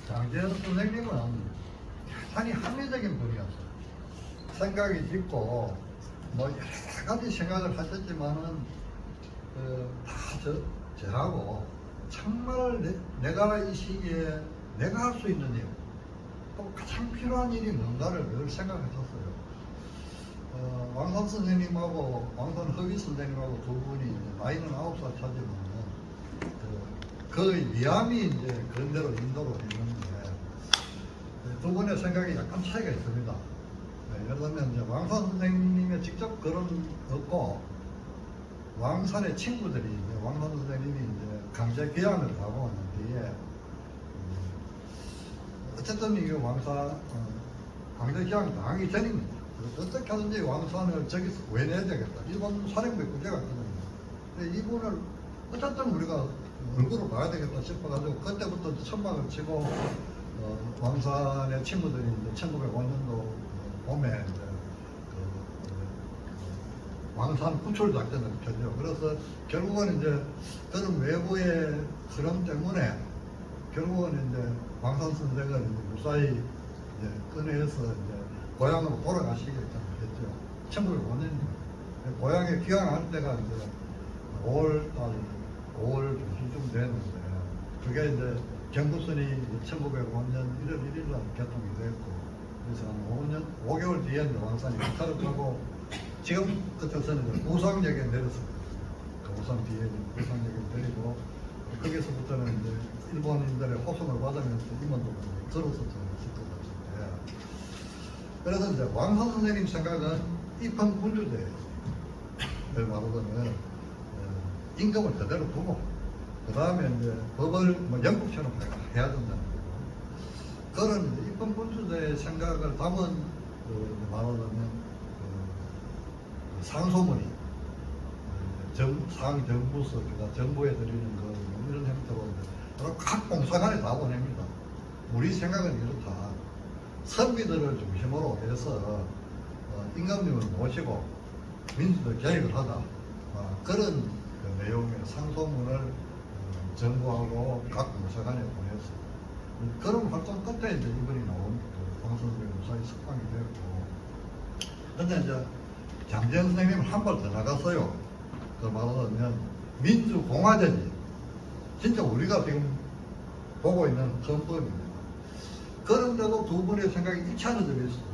장재현 선생님은 대단히 합리적인 분이었어요. 생각이 깊고 뭐 여러 가지 생각을 하셨지만은 다 저하고 정말 내가 이 시기에 내가 할 수 있는 일, 또 가장 필요한 일이 뭔가를 늘 생각하셨어요. 왕선 선생님하고 왕선 허위 선생님하고 두 분이 나이는 9살 차지만 거의 미암이 이제 그런 대로 인도를 했는데 두 분의 생각이 약간 차이가 있습니다. 예를 들면 이제 왕선 선생님의 직접 글은 없고 왕산의 친구들이 이제 왕선 선생님이 이제 강제 귀향을 가고 난 뒤에 어쨌든 이게 강제 귀향 당하기 전입니다. 어떻게 하든지 왕산을 저기서 구해내야 되겠다. 일본 사령부의 군대가 있거든요. 근데 이분을 어쨌든 우리가 얼굴을 봐야 되겠다 싶어가지고 그때부터 천막을 치고 왕산의 친구들이 이제 1905년도 봄에 이제 왕산 구출 작전을 펴죠. 그래서 결국은 이제 그런 외부의 흐름 때문에 결국은 이제 왕산 선생을 무사히 이제 꺼내서 이제 고향으로 돌아가시게끔 했죠. 1905년입니다. 고향에 귀향할 때가 이제 5월 중순쯤 됐는데 그게 이제 경부선이 1905년 1월 1일 날 개통이 됐고 그래서 한 5개월 뒤에 이제 왕산이 기차를 타고 지금 끝에서는 우상역에 내렸습니다. 그 우상 뒤에 우상역에 내리고 거기서부터는 이제 일본인들의 호송을 받으면서 임원도 걸어서 했을 것 같은데 그래서 이제 왕선 선생님 생각은 입헌 군주제예요. 말하자면 임금을 그대로 두고 그 다음에 이제 법을 뭐 영국처럼 해야 된다는 거고 그런 입헌 군주제의 생각을 담은 말하자면 상소문이 상정부서 정부에 드리는 거 이런 형태로 바로 각 공사관에 다 보냅니다. 우리 생각은 이렇다. 선비들을 중심으로 해서 임금님을 모시고 민주도 개혁을 하자. 그런 그 내용의 상소문을 정부하고 각 공사관에 보냈어요. 그런 활동 끝에 이제 이번이 나온 방송국에 무사히 석방이 되었고 근데 이제 장재현 선생님은 한 발 더 나갔어요. 그 말하자면 민주공화제지. 진짜 우리가 지금 보고 있는 헌법입니다. 그런데도 두 분의 생각이 일치하는 점이 있어요.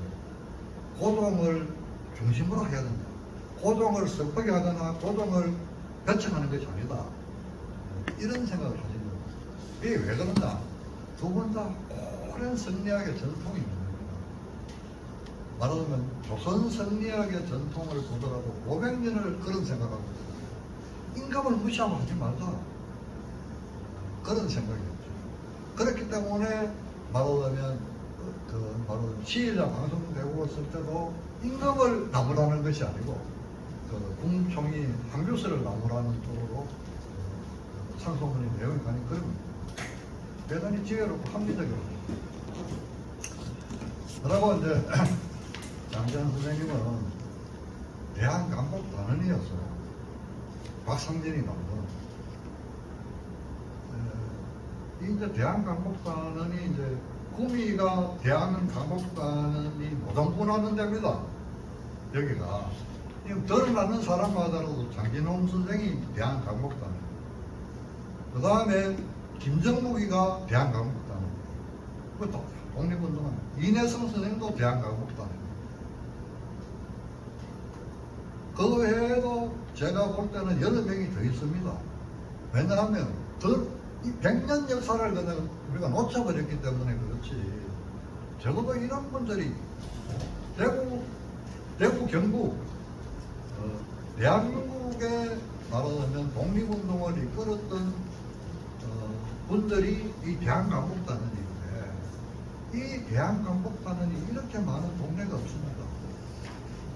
고종을 중심으로 해야 된다. 고종을 섭하게 하거나 고종을 배척하는 것이 아니다. 이런 생각을 하시는 거예요. 이게 왜 그런가? 두 분 다 오랜 성리학의 전통이 있는 겁니다. 말하자면 조선 성리학의 전통을 보더라도 500년을 그런 생각하고 있어요. 임금을 무시하고 하지 말자. 그런 생각이었죠. 그렇기 때문에 말하자면 시위자 방송되고 있을 때도 임금을 나무라는 것이 아니고 국총이 황교수를 나무라는 쪽으로 상소문의 내용이 가는 그런 대단히 지혜롭고 합리적이었죠. 그러고 이제 장재현 선생님은 대한강복단원이었어요. 박상진이 나오던. 이제 대한강복단원이 이제 구미가 대한강복단원이 노동군하는 데입니다. 여기가. 들어가는 사람마다도 장진홍 선생이 대한강복단원. 그 다음에 김정무기가 대한강복단원. 또 독립운동한 이내성 선생도 대한강복단원. 그 외에도 제가 볼 때는 8명이 더 있습니다. 왜냐하면 이 100년 역사를 그냥 우리가 놓쳐버렸기 때문에 그렇지. 적어도 이런 분들이 대구 경북 대한민국에 말하자면 독립운동을 이끌었던 분들이 이 대한강복단원인데 이 대한강복단원이 이렇게 많은 동네가 없습니다.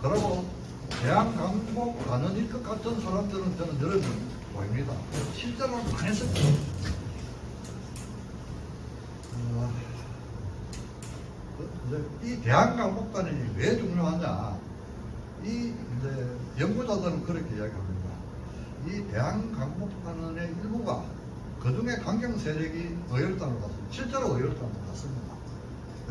그리고 대한강복단원일 것 같은 사람들은 저는 여러 명 보입니다. 실제로 많이 했습니다. 이 대한강복단원이 왜 중요하냐? 이제 연구자들은 그렇게 이야기합니다. 이 대한강복단원의 일부가 그 중에 강경 세력이 의열단을 갔습니다. 실제로 의열단을 갔습니다.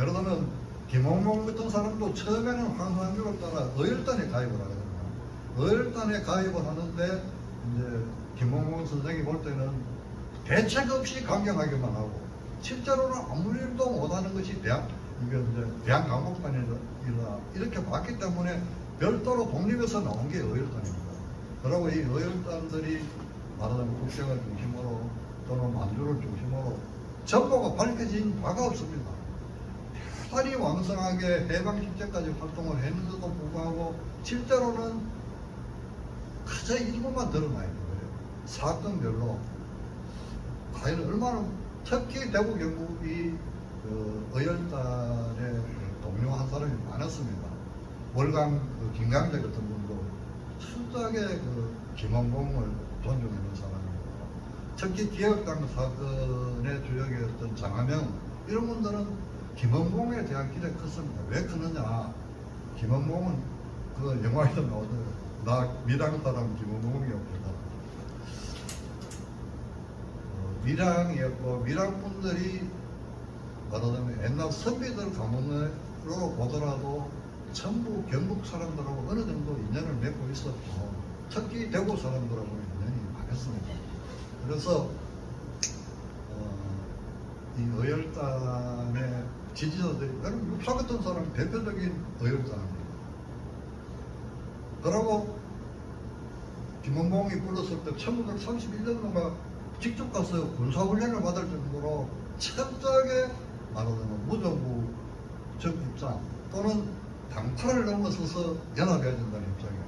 예를 들면 김홍봉 같은 사람도 처음에는 황선주를 따라 의열단에 가입을 하거든요. 의열단에 가입을 하는데 이제 김홍봉 선생이 볼 때는 대책 없이 강경하게만 하고 실제로는 아무 일도 못하는 것이 대한강복단이다 이렇게 봤기 때문에 별도로 독립해서 나온 게 의열단입니다. 그리고 이 의열단들이 말하자면 국정을 중심으로 또는 만주를 중심으로 전부가 밝혀진 바가 없습니다. 대단히 왕성하게 해방 직전까지 활동을 했는데도 불구하고 실제로는 그저 일부만 드러나 있는 거예요. 사건별로 과연 얼마나 특히 대구 경북이 그 의열단의 동료한 사람이 많았습니다. 월강 김강재 같은 분도 철저하게 그 김홍봉을 존중하는 사람이고, 특히 기억당 사건의 주역이었던 장하명 이런 분들은 김홍봉에 대한 기대가 컸습니다. 왜 크느냐? 김홍봉은 그 영화에도 나오더라고요. 나 밀양 사람 김홍봉이었거든. 밀양이었고 밀양 분들이 말하자면 옛날 선비들 가문으로 보더라도 전부 경북 사람들하고 어느 정도 인연을 맺고 있었고 특히 대구 사람들하고 인연이 많았습니다. 그래서 이 의열단의 지지자들이 여러분 육사 같은 사람이 대표적인 의열단입니다. 그러고 김홍봉이 불렀을 때 1931년도가 직접 가서 군사훈련을 받을 정도로 철저하게 말하자면 무정부 적 입장 또는 당파를 넘어서서 연합해야 된다는 입장이에요.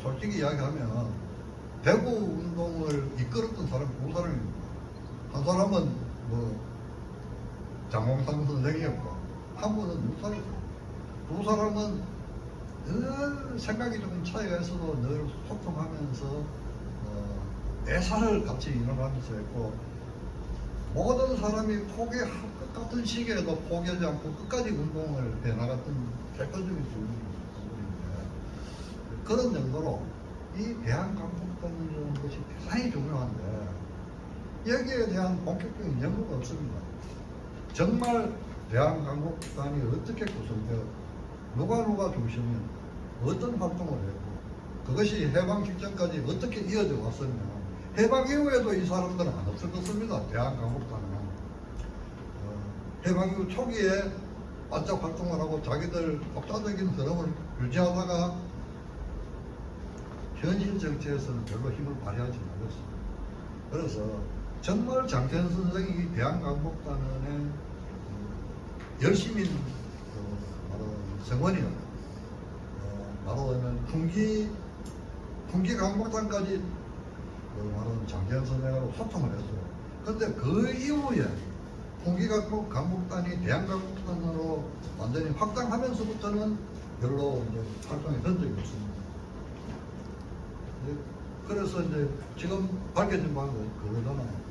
솔직히 이야기하면 대구 운동을 이끌었던 사람이 두 사람입니다. 한 사람은 뭐 장홍상 선생이었고 한 분은 육사였어요. 두 사람은 늘 생각이 조금 차이가 있어도 늘 소통하면서 애사를 같이 일어나면서 했고 모든 사람이 포기할 것 같은 시기에도 포기하지 않고 끝까지 운동을 해나갔던 대표적인 분인데 그런 정도로 이 대한강복단이라는 것이 대단히 중요한데 여기에 대한 본격적인 연구가 없습니다. 정말 대한강복단이 어떻게 구성되어 누가 중심이었고 어떤 활동을 했고 그것이 해방 직전까지 어떻게 이어져 왔었냐. 해방 이후에도 이 사람들은 안 없어졌습니다. 대한강복단은 해방 이후 초기에 바짝 활동을 하고 자기들 독자적인 흐름을 유지하다가 현실 정치에서는 별로 힘을 발휘하지 못했습니다. 그래서 정말 장태현 선생이 대한강복단의 열심인 성원이었고 말하자면 풍기강복단까지 말하자면 장태현 선생하고 소통을 했어요. 그런데 그 이후에 풍기강복단이 대한강복단으로 완전히 확장하면서부터는 별로 이제 활동이 된 적이 없습니다. 그래서 이제 지금 밝혀진 바는 그러잖아요.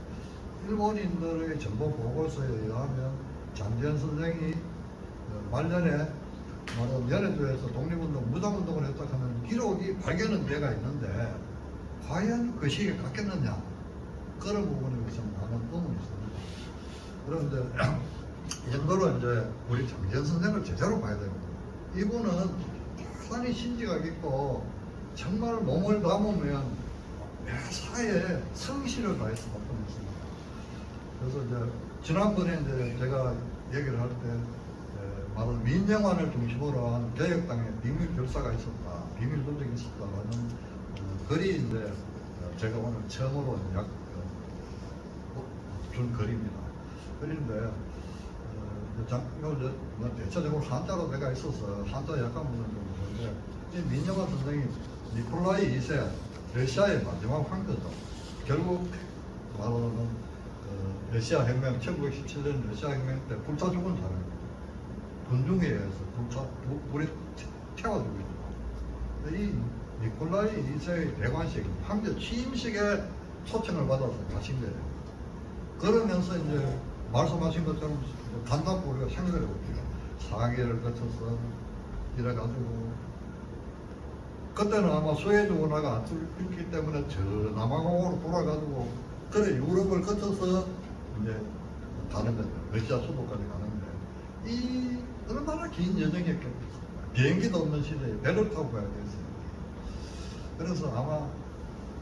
일본인들의 정보 보고서에 의하면 장태현 선생이 말년에 연해도에서 독립운동, 무장운동을 했다 하는 기록이 발견은 되어 있는데 과연 그 시기에 갔겠느냐 그런 부분에 대해서 많은 의문이 있습니다. 그런데 이 정도로 이제 우리 장태현 선생을 제대로 봐야 됩니다. 이분은 대단히 신지가 있고 정말 몸을 담으면 매사에 성실을 다해서 활동했습니다. 그래서 이제 지난번에 이제 제가 얘기를 할 때 말은 민영환을 중심으로 한 개혁당의 비밀 결사가 있었다, 비밀 조직이 있었다라는 글이 이제 제가 오늘 처음으로 준 글입니다. 글인데 대체적으로 한자로 내가 있어서 한자 약간 부분은 좀 그런데 이 민영환 선생이 니콜라이 2세 러시아의 마지막 황제죠. 결국 말하자면 러시아 혁명 1917년 러시아 혁명 때 불타 죽은 사람입니다. 군중에 의해서 불에 태워지고 있죠. 이 니콜라이 2세의 대관식 황제 취임식에 초청을 받아서 가신 거예요. 그러면서 이제 말씀하신 것처럼 간답고 우리가 생각을 해볼게요. 사계를 거쳐서 이래가지고 그때는 아마 수에즈 운하가 안 뚫렸기 때문에 저 남아공으로 돌아가지고 그래 유럽을 거쳐서 이제 가는 거죠. 러시아 수도까지 가는데 이 얼마나 긴 여정이었겠습니까? 비행기도 없는 시대에 배를 타고 가야 됐어요. 그래서 아마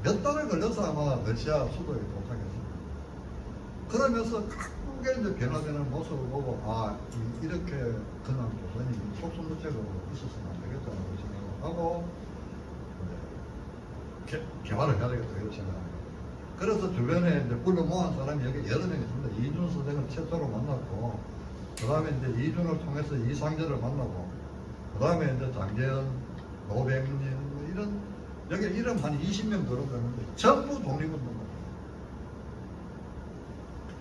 몇 달을 걸려서 아마 러시아 수도에 도착했습니다. 그러면서 각국의 이제 변화되는 모습을 보고 이렇게 그냥 조선이 속수무책으로 있었으면 안 되겠다고 생각하고 개발을 해야 되겠다 이렇게 생각합니다. 그래서 주변에 이제 불러 모은 사람이 여기 여러 명 있습니다. 이준 선생을 최초로 만났고, 그 다음에 이제 이준을 통해서 이상재를 만나고, 그 다음에 이제 장재현, 노백민, 뭐 이런, 여기 이름 한 20명 들어가는데, 전부 독립운동가입니다.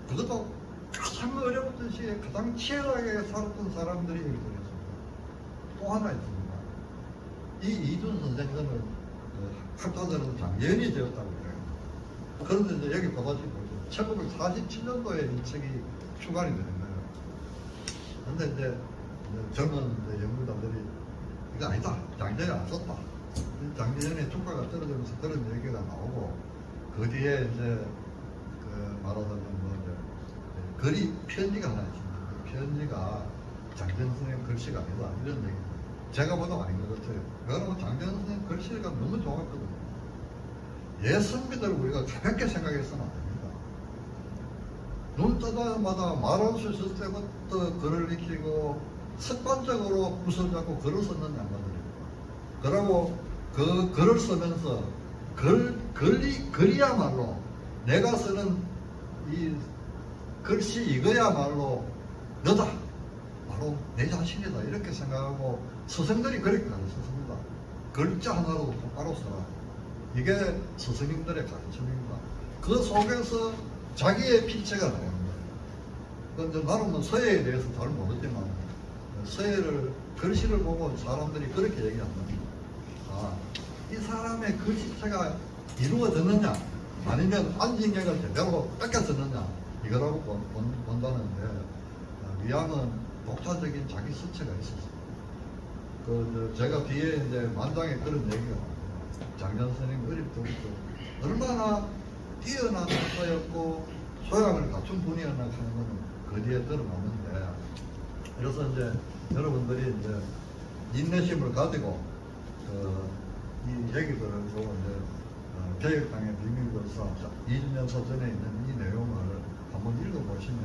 그것도 가장 어려웠던 시기에 가장 치열하게 살았던 사람들이 여기 들어있습니다. 또 하나 있습니다. 이 이준 선생은 학자들은 장재현이 되었다고 해요. 그런데 이제 여기 보다시피 1947년도에 이 책이 출간이 되는 거예요. 근데 이제 젊은 연구자들이 이거 아니다. 장재현이 안 썼다. 장재현의 주가가 떨어지면서 그런 얘기가 나오고, 그 뒤에 이제 말하자면 글이 편지가 하나 있습니다. 그 편지가 장재현 선생님 글씨가 아니다. 이런 얘기. 제가 봐도 아닌 것 같아요. 왜냐하면 장재현 선생님 글씨가 너무 좋았거든요. 예선비들을 우리가 가볍게 생각해서는 안 됩니다. 눈 뜨자마자 말할 수 있을 때부터 글을 익히고 습관적으로 붓을 잡고 글을 쓰는 양반들입니다. 그리고 그 글을 쓰면서 글이야말로 내가 쓰는 이 글씨 이거야말로 너다. 바로 내 자신이다. 이렇게 생각하고 스승들이 그렇게 가르쳤습니다. 글자 하나로 똑바로 써라. 이게 스승님들의 가르침입니다. 그 속에서 자기의 필체가 나옵니다. 그런데 나는 뭐 서예에 대해서 잘 모르지만 서예를 글씨를 보고 사람들이 그렇게 얘기합니다. 이 사람의 글씨체가 이루어졌느냐 아니면 안징역을 제대로 뺏겼었느냐 이거라고 본다는데 위암은 독자적인 자기 수체가 있었어요. 제가 뒤에 이제 만장에 그런 얘기가 나와요. 장재현 선생님 어릴 때부터 얼마나 뛰어난 학자였고 소양을 갖춘 분이었나 하는 것은 그 뒤에 드러나는데, 그래서 이제 여러분들이 이제 인내심을 가지고 이 얘기들을 보고 이제 개혁당의 비밀결사 이준열 서전에 있는 이 내용을 한번 읽어보시면,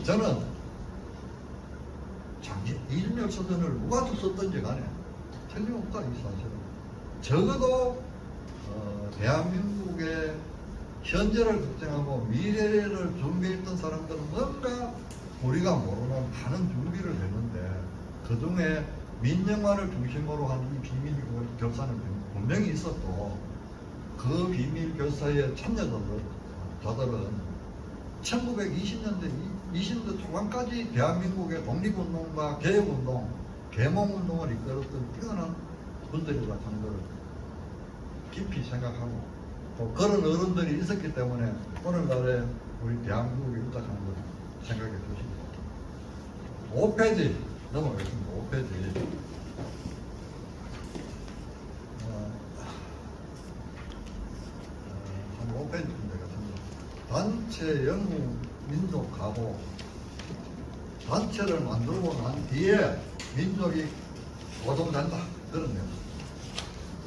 저는 이준열 서전을 누가 썼든지 간에 틀림없다 이 사실은. 적어도 대한민국의 현재를 걱정하고 미래를 준비했던 사람들은 뭔가 우리가 모르는 많은 준비를 했는데, 그 중에 민영화를 중심으로 한 이 비밀 결사는 분명히 있었고, 그 비밀 결사에 참여자들은 1920년대 20대 초반까지 대한민국의 독립운동과 개혁운동, 계몽운동을 이끌었던 뛰어난 분들이라고 하는 것을 깊이 생각하고, 또 그런 어른들이 있었기 때문에 오늘날에 우리 대한민국이 유착하는 것을 생각해 주십니다. 5페이지 넘어가겠습니다. 5페이지. 한 5페이지인데 같은데, 단체 영국 민족 가고 단체를 만들고 난 뒤에 민족이 고동된다 그런 내용.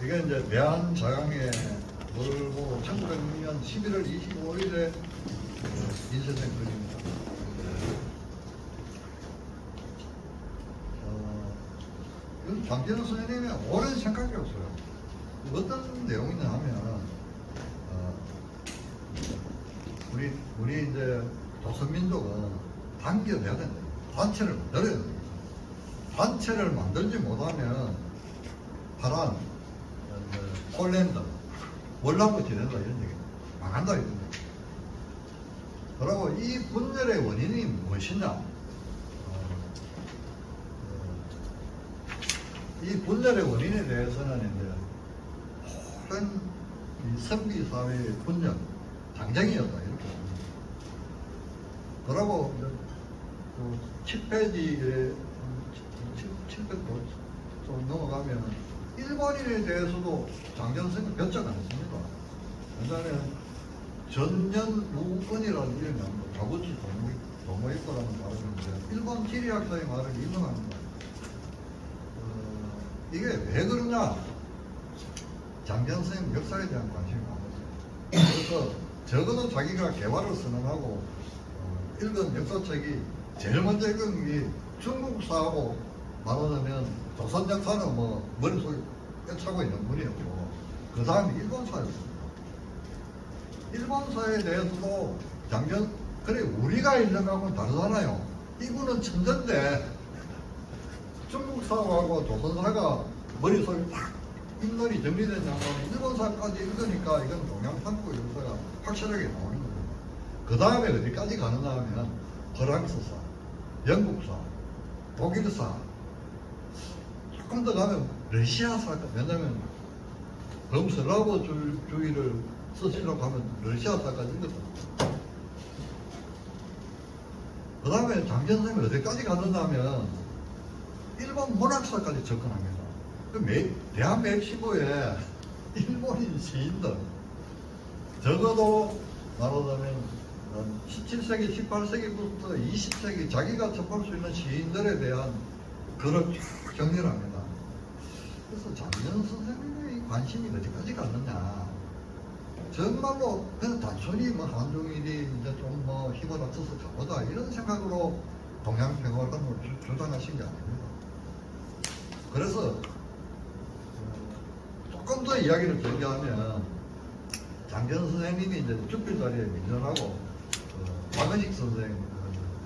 이게 이제 대한자강에 물고 1906년 11월 25일에 인쇄된 글입니다. 이건 장재현 선생님의 오랜 생각이었어요. 어떤 내용이냐 하면, 우리 이제 조선민족은 단결해야 된다. 단체를 만들어야 된다. 단체를 만들지 못하면 파란, 폴란드, 월남부 지낸다 이런 얘기입니다. 망한다 이런 얘기입니다. 그리고 이 분열의 원인이 무엇이냐? 이 분열의 원인에 대해서는 이제 오랜 이 선비 사회의 분열, 당쟁이었다 이렇게 봅니다. 그리고 이제 7페이지에 700도 좀 넘어가면 일본인에 대해서도 장재현 선생님은 변적 안 했습니다. 왜냐하면 전년 무건이라는 이름이 나옵니다. 가부치 도모이코라는 말인데 일본 지리학자의 말을 인용합니다. 이게 왜 그러냐? 장전 선생님 역사에 대한 관심이 많았어요. 그래서 적어도 자기가 개발을 선언하고 읽은 역사책이 제일 먼저 읽은 게 중국사하고 말하자면 조선 역사는 뭐 머릿속에 꿰차고 있는 분이었고 그 다음에 일본사였습니다. 일본사에 대해서도 장전 그래 우리가 읽는 거하고는 다르잖아요. 이분은 천재인데 중국사하고 조선사가 머릿속에 딱 인론이 정리되냐면 일본사까지 읽으니까 이건 동양삼국 역사가 확실하게 나오는 겁니다. 그 다음에 어디까지 가느냐 하면 프랑스사, 영국사, 독일사 조금 더 가면 러시아사. 왜냐면 범슬라브주의를 쓰시려고 하면 러시아사까지 읽었다. 그 다음에 장전 선생님이 어디까지 가느냐 하면 일본 문학사까지 접근합니다. 대한맵시보에 일본인 시인들 적어도 말하자면 17세기, 18세기부터 20세기 자기가 접할 수 있는 시인들에 대한 글을 쭉 정리를 합니다. 그래서 장전 선생님의 관심이 어디까지 갔느냐. 정말로 그냥 단순히 뭐 한중일이 이제 좀 뭐 힘을 합쳐서 가보자 이런 생각으로 동양평화론을 주장하신 게 아닙니다. 그래서 조금 더 이야기를 전개하면 장전 선생님이 이제 죽기 자리에 민전하고 박은식 선생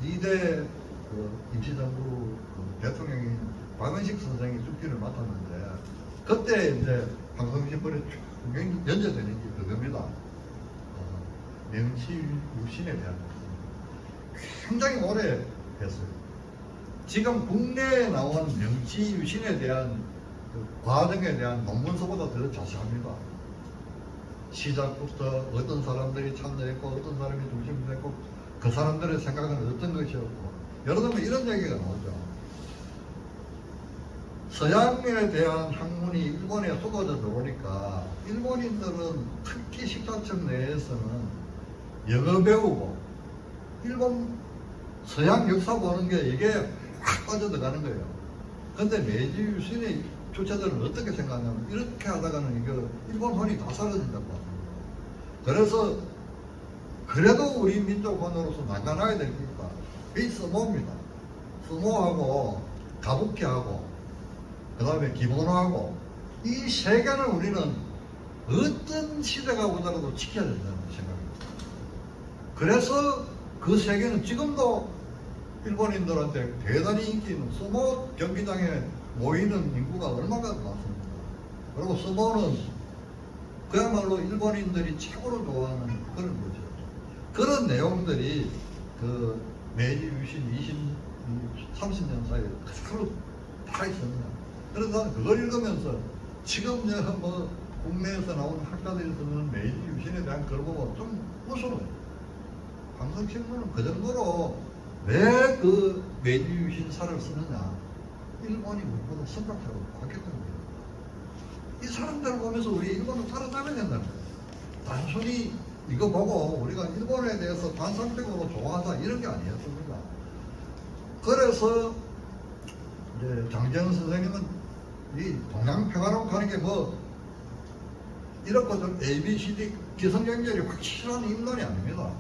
2대 임시정부 대통령인 박은식 선생이 죽기를 맡았는데 그때 이제 방송신문에 연재되는 게 그겁니다. 명치유신에 대한 굉장히 오래 했어요. 지금 국내에 나온 명치유신에 대한 그 과정에 대한 논문서보다 더 자세합니다. 시작부터 어떤 사람들이 참여했고 어떤 사람이 중심이 됐고 그 사람들의 생각은 어떤 것이었고 여러 번 이런 얘기가 나오죠. 서양에 대한 학문이 일본에 쏟아져 들어오니까 일본인들은 특히 식사청 내에서는 영어 배우고 일본 서양 역사 보는 게 이게 확 빠져들어가는 거예요. 근데 메이지 유신의 주체들은 어떻게 생각하냐면 이렇게 하다가는 이거 일본혼이 다 사라진다고 합니다. 그래서 그래도 우리 민족혼으로서 나가나야 되니까 이 스모입니다. 스모하고 가부키하고 그 다음에 기본호하고 이 세 개는 우리는 어떤 시대가 오더라도 지켜야 된다는 생각입니다. 그래서 그 세 개는 지금도 일본인들한테 대단히 인기 있는 스모 경기장에 모이는 인구가 얼마나 많습니다. 그리고 스모는 그야말로 일본인들이 최고로 좋아하는 그런 거죠. 그런 내용들이 그 메이지 유신 30년 사이에 그대로 다 있습니다. 그래서 나는 그걸 읽으면서 지금 뭐 국내에서 나오는 학자들이 쓰는 메이지 유신에 대한 글 보면 좀 웃어요. 방송신문은 그 정도로 왜 그 메이지 유신사를 쓰느냐. 일본이 우리보다 선박하고 바뀌었던 거예요. 이 사람들을 보면서 우리 일본은 살아남아야 된다는 거예요. 단순히 이거 보고 우리가 일본에 대해서 반상적으로 좋아하자 이런 게 아니었습니다. 그래서 이제 장재현 선생님은 이 동양평화론 가는 게 뭐 이렇고 좀 ABCD 기성연결이 확실한 인론이 아닙니다.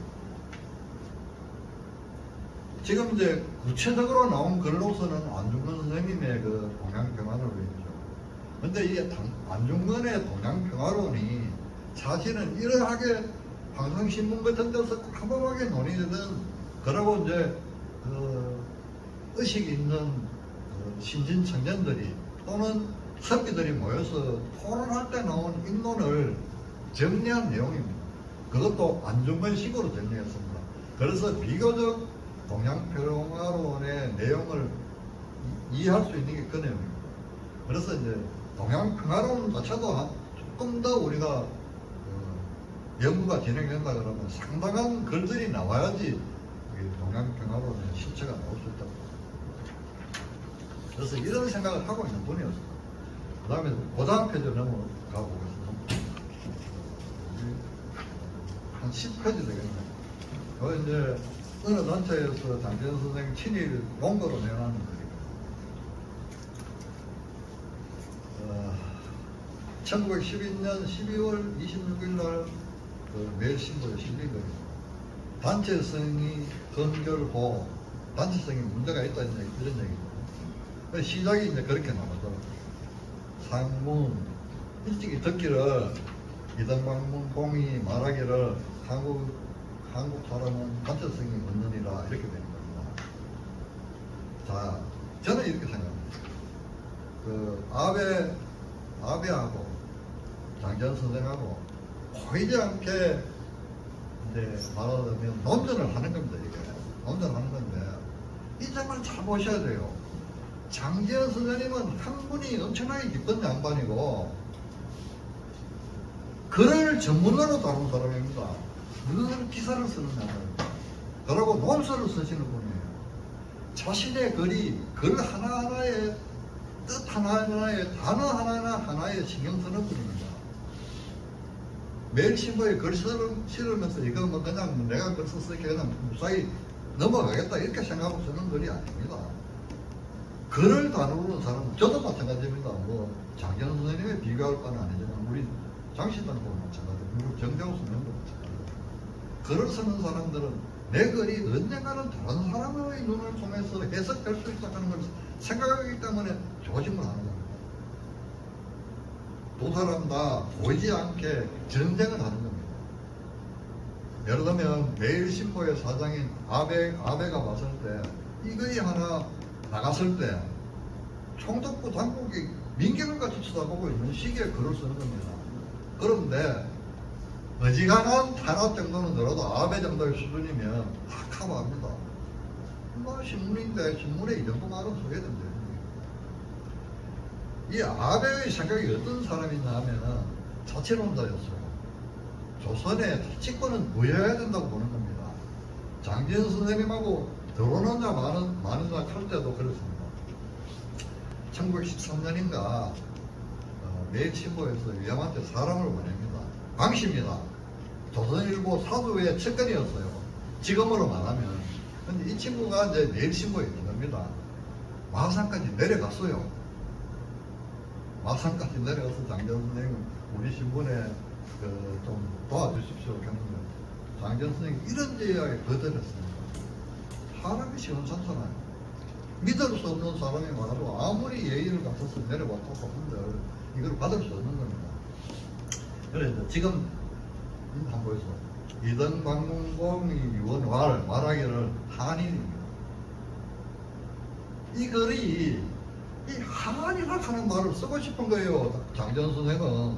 지금 이제 구체적으로 나온 글로서는 안중근 선생님의 그 동양평화론이죠. 근데 이게 안중근의 동양평화론이 사실은 이러하게 방송신문 같은 데서 과감하게 논의되던 그러고 이제 그 의식 있는 그 신진 청년들이 또는 선비들이 모여서 토론할 때 나온 인론을 정리한 내용입니다. 그것도 안중근식으로 정리했습니다. 그래서 비교적 동양평화론의 내용을 이해할 수 있는 게 그 내용입니다. 그래서 이제 동양평화론 자체도 조금 더 우리가 연구가 진행된다 그러면 상당한 글들이 나와야지 동양평화론의 실체가 나올 수 있다고. 그래서 이런 생각을 하고 있는 분이었습니다. 그 다음에 그 다음 페이지 넘어가 보겠습니다. 한 10페이지 되겠네요. 이제 어느 단체에서 장재현 선생님 친일 원고로 내놓는 거예요. 1912년 12월 26일 날 매일신고에 실린 거예요. 단체성이 건결고 단체성이 문제가 있다 이런 얘기죠. 시작이 이제 그렇게 나오죠. 상문 일찍이 듣기를 이등방문 공이 말하기를 한국 사람은 단체성이 없느니라 이렇게 되는 겁니다. 자, 저는 이렇게 생각합니다. 아베하고 장재현 선생하고 보이지 않게 이제 말하자면 논전을 하는 겁니다. 이게 논전을 하는 건데 이 점을 잘 보셔야 돼요. 장재현 선생님은 학문이 엄청나게 깊은 양반이고 글을 전문가로 다루는 사람입니다. 늘 기사를 쓰는 양반입니다. 그리고 논설을 쓰시는 분이에요. 자신의 글이 글 하나하나에 뜻 하나하나에 단어 하나하나에 신경 쓰는 분입니다. 매일 신보에 글 실으면서 이거 뭐 그냥 내가 글 썼을 때 그냥 무사히 넘어가겠다 이렇게 생각하고 쓰는 글이 아닙니다. 글을 다루는 사람은 저도 마찬가지입니다. 뭐 장재현 선생님에 비교할 건 아니지만 우리 장시단하고 마찬가지고 우리 정대호 선생님도 마찬가지고 글을 쓰는 사람들은 내 글이 언젠가는 다른 사람의 눈을 통해서 해석될 수 있다는 걸 생각하기 때문에 조심을 하는 겁니다. 두 사람 다 보이지 않게 전쟁을 하는 겁니다. 예를 들면 매일신보의 사장인 아베가 왔을 때 이 글이 하나 나갔을 때 총독부 당국이 민경을 같이 쳐다보고 있는 시기에 글을 쓰는 겁니다. 그런데 어지간한 단어 정도는 들어도 아베 정도의 수준이면 다 커버합니다. 뭐 신문인데 신문에 이 정도 말은 써야 된다. 이 아베의 생각이 어떤 사람이냐 하면 자치론자였어요. 조선의 자치권은 무효해야 된다고 보는 겁니다. 장재현 선생님하고 들어오는 자 많은 자 할 때도 그렇습니다. 1913년인가 매일신보에서 위암한테 사람을 보냅니다. 광씨입니다. 조선일보 사두의 측근이었어요. 지금으로 말하면. 근데 이 친구가 이제 매일신보에 있는 겁니다. 마산까지 내려갔어요. 마산까지 내려가서 장재현 선생님 우리 신분에 좀 도와주십시오 했는데 장재현 선생님이 이런 제약에 거절했습니다. 사람이 시원찮잖아요. 믿을 수 없는 사람이 말하고 아무리 예의를 갖춰서 내려왔다고 한들 이걸 받을 수 없는 겁니다. 그래서 지금 한번 보여서 이등방문공이 유언왈 말하기를 한인입니다. 이 글이 이 한이라 하는 말을 쓰고 싶은 거예요. 장재현 선생은.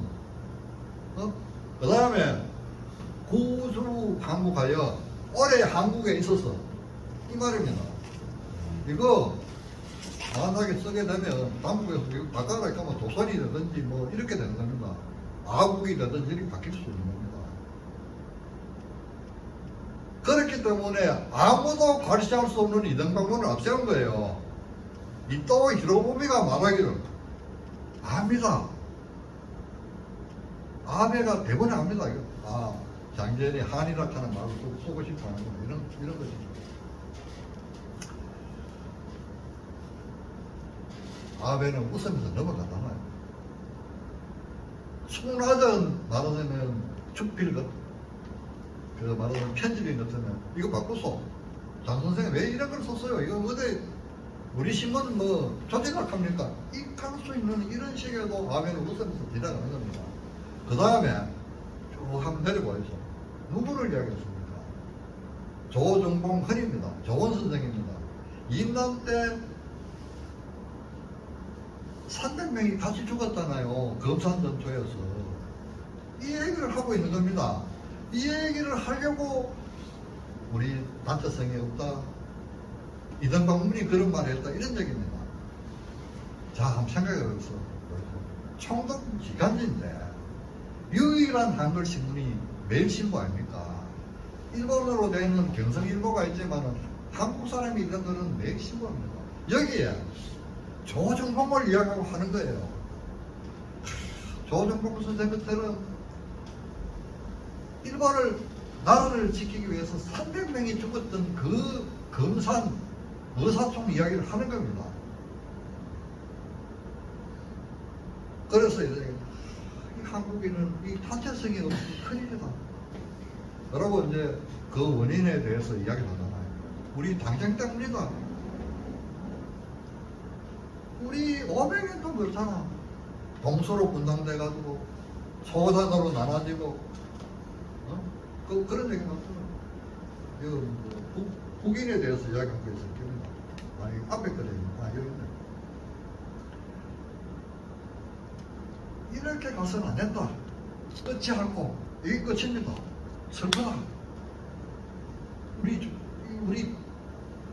그 다음에 구주 항국하여 오래 한국에 있어서 이 말입니다. 이거 만약에 쓰게 되면 당국에서 이거 바꿔라 하면 조선이라든지 뭐 이렇게 되는 겁니다. 아국이라든지 이렇게 바뀔 수 있는 겁니다. 그렇기 때문에 아무도 가르쳐할 수 없는 이등방문을 앞세운 거예요. 이또 히로부미가 말하기를 압니다. 아베가 대본에 압니다. 장재현이 한이라 하는 말을 쓰고 싶어 하는 거 이런 것입니다. 아베는 웃으면서 넘어가잖아요. 송나전 말하자면 축필 말하자면 편집인 같으면 이거 바꾸소. 장 선생님 왜 이런 걸 썼어요? 이거 어디 우리 신문은 뭐 조직학합니까? 이 갈 수 있는 이런 식으로 아베는 웃으면서 지나가는 겁니다. 그 다음에 쭉 한번 내려보이소. 누구를 이야기했습니까? 조정봉 헌입니다. 조원 선생입니다. 임난 때 300명이 같이 죽었잖아요. 검산전투에서. 이 얘기를 하고 있는 겁니다. 이 얘기를 하려고 우리 단체성이 없다. 이등방문이 그런 말을 했다. 이런 얘기입니다. 자, 한번 생각해보세요. 총독 기간지인데 유일한 한글 신문이 매일신보 아닙니까? 일본어로 되는 경성일보가 있지만 한국 사람이 읽는 거는 매일신보입니다. 여기에 조정봉을 이야기하고 하는 거예요. 조정봉 선생님들은 일본을 나라를 지키기 위해서 300명이 죽었던 그 검산 의사총 이야기를 하는 겁니다. 그래서 이제 이 한국인은 이 단체성이 없이 큰일이다. 그러고 이제 그 원인에 대해서 이야기를 하잖아요. 우리 당장 때문이다. 우리 500년도 그렇잖아. 동서로 분당돼가지고 소단으로 나눠지고 그런 얘기 많잖아. 북인에 대해서 이야기한 거 있을 겁니다. 아니 앞에 거래 여기 있네. 이렇게 가서는 안 된다. 끝이 않고 이게 끝입니다. 슬프다.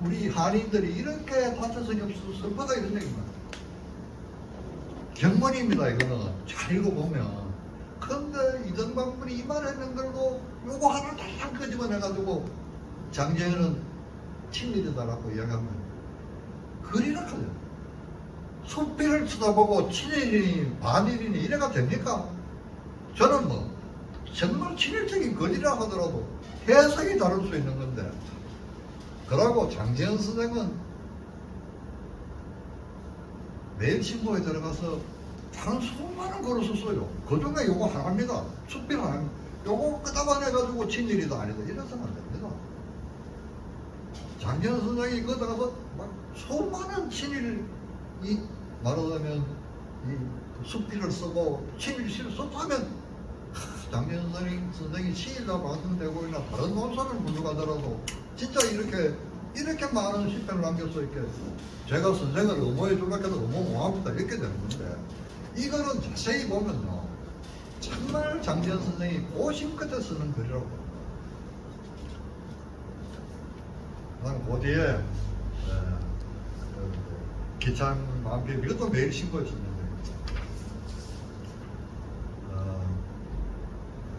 우리 한인들이 이렇게 다쳐서이 없어서 슬프다 이런 얘기입니다. 경문입니다. 이거는 잘 읽어보면. 근데 이등박 분이 이 말했는 걸로 요거 하나 다 끄집어내가지고 장제현은 친일이다라고 이야기하면 그리라 하죠. 숲비를 쳐다보고 친일이니 반일이니 이래가 됩니까? 저는 뭐 정말 친일적인 거리라 하더라도 해석이 다를 수 있는 건데, 그러고 장제현 선생은 매일신고에 들어가서 다른 수많은 글을 썼어요. 그 중에 요거 하나입니다. 숲비를 하나입니다. 요거 끄집어내가지고 친일이다 아니다 이래서는 안 됩니다. 장제현 선생이 거기 들어가서 막 수많은 친일이 말하자면 이 숲비를 쓰고 친일시를 썼다면 장제현 선생이 시일과 방송대고이나 다른 논사를 분석하더라도 진짜 이렇게 많은 시편을 남겨서 이렇게 제가 선생을 의모해 주려고 해도 의모모합니다 이렇게 되는 건데, 이거는 자세히 보면요 정말 장제현 선생이 고심 끝에 쓰는 글이라고. 나는 그 뒤에 기창 만필 이것도 매일 신고했었는데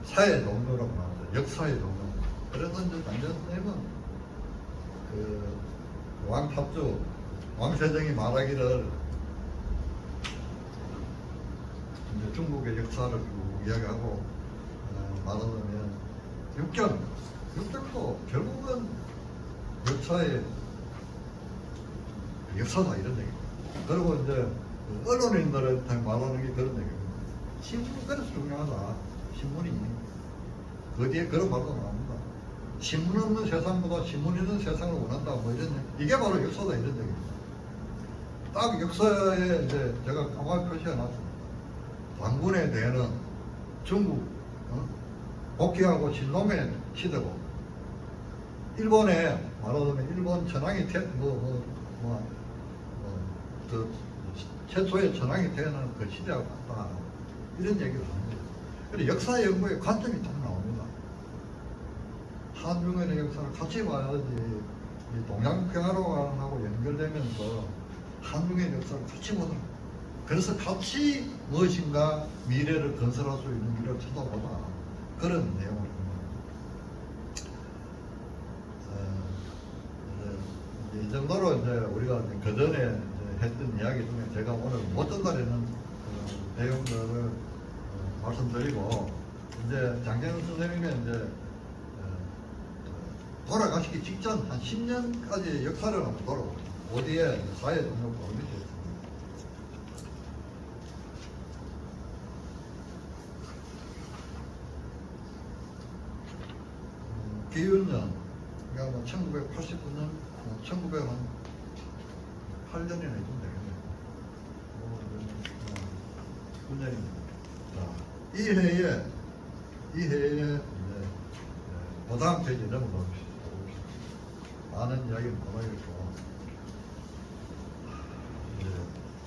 사회 동료라고 나왔어요. 역사의 동료. 그래서 이제 장제현 선생님은 그 왕탑주 왕세정이 말하기를 이제 중국의 역사를 이야기하고 말하자면 육경도 결국은 역사다 이런 얘기입니다. 그리고 이제 언론인들한테 말하는 게 그런 얘기입니다. 신문이 그래서 중요하다. 신문이 그 뒤에 그런 말도 나옵니다. 신문 없는 세상보다 신문 있는 세상을 원한다 뭐 이런 얘기. 이게 바로 역사다 이런 얘기입니다. 딱 역사에 이제 제가 강하게 표시해 놨습니다. 당군에 대해는 중국 복귀하고 신놈의 시대고, 일본에 말하자면 일본 천황이 최초의 천황이 태어난 그 시대하고 같다 이런 얘기를 합니다. 그래서 역사 연구의 관점이 딱 나옵니다. 한중일의 역사를 같이 봐야지 동양평화로하고 연결되면서 한중의 역사를 같이 보더라. 그래서 같이 무엇인가 미래를 건설할 수 있는 길을 찾아보자 그런 내용을 합니다. 이 정도로 이제 우리가 그 전에 했던 이야기 중에 제가 오늘 못 전달하는 내용들을 말씀드리고, 이제 장제현 선생님의 이제 돌아가시기 직전 한 10년까지 역사를 한번 돌아보죠. 어디에 사회 동료가 밑에 있습니다. 기윤년, 그러니까 1989년, 1908년이나 좀 되겠네요. 9년입니다. 이 해에 이제 그 다음 페이지 넘어가봅시다. 많은 이야기는 못하겠고,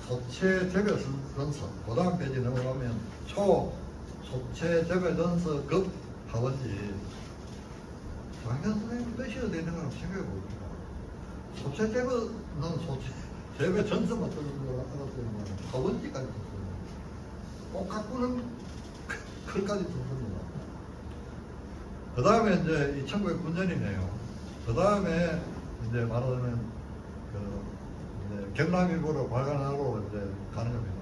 소체 재배전서, 그 다음 페이지 넘어가면 소체 재배전서 급 하원지. 장제현 선생님 뜻이 어디 있는 걸 생각해 봅니다. 소체 재배 전서만 쓰는 걸 알았더니 하원지까지 썼어요. 꼭 갖고는 글까지 썼습니다. 그 다음에 이제 이 1909년이네요. 그 다음에 이제 말하자면 이제 경남일보를 발간하러 이제 가는 겁니다.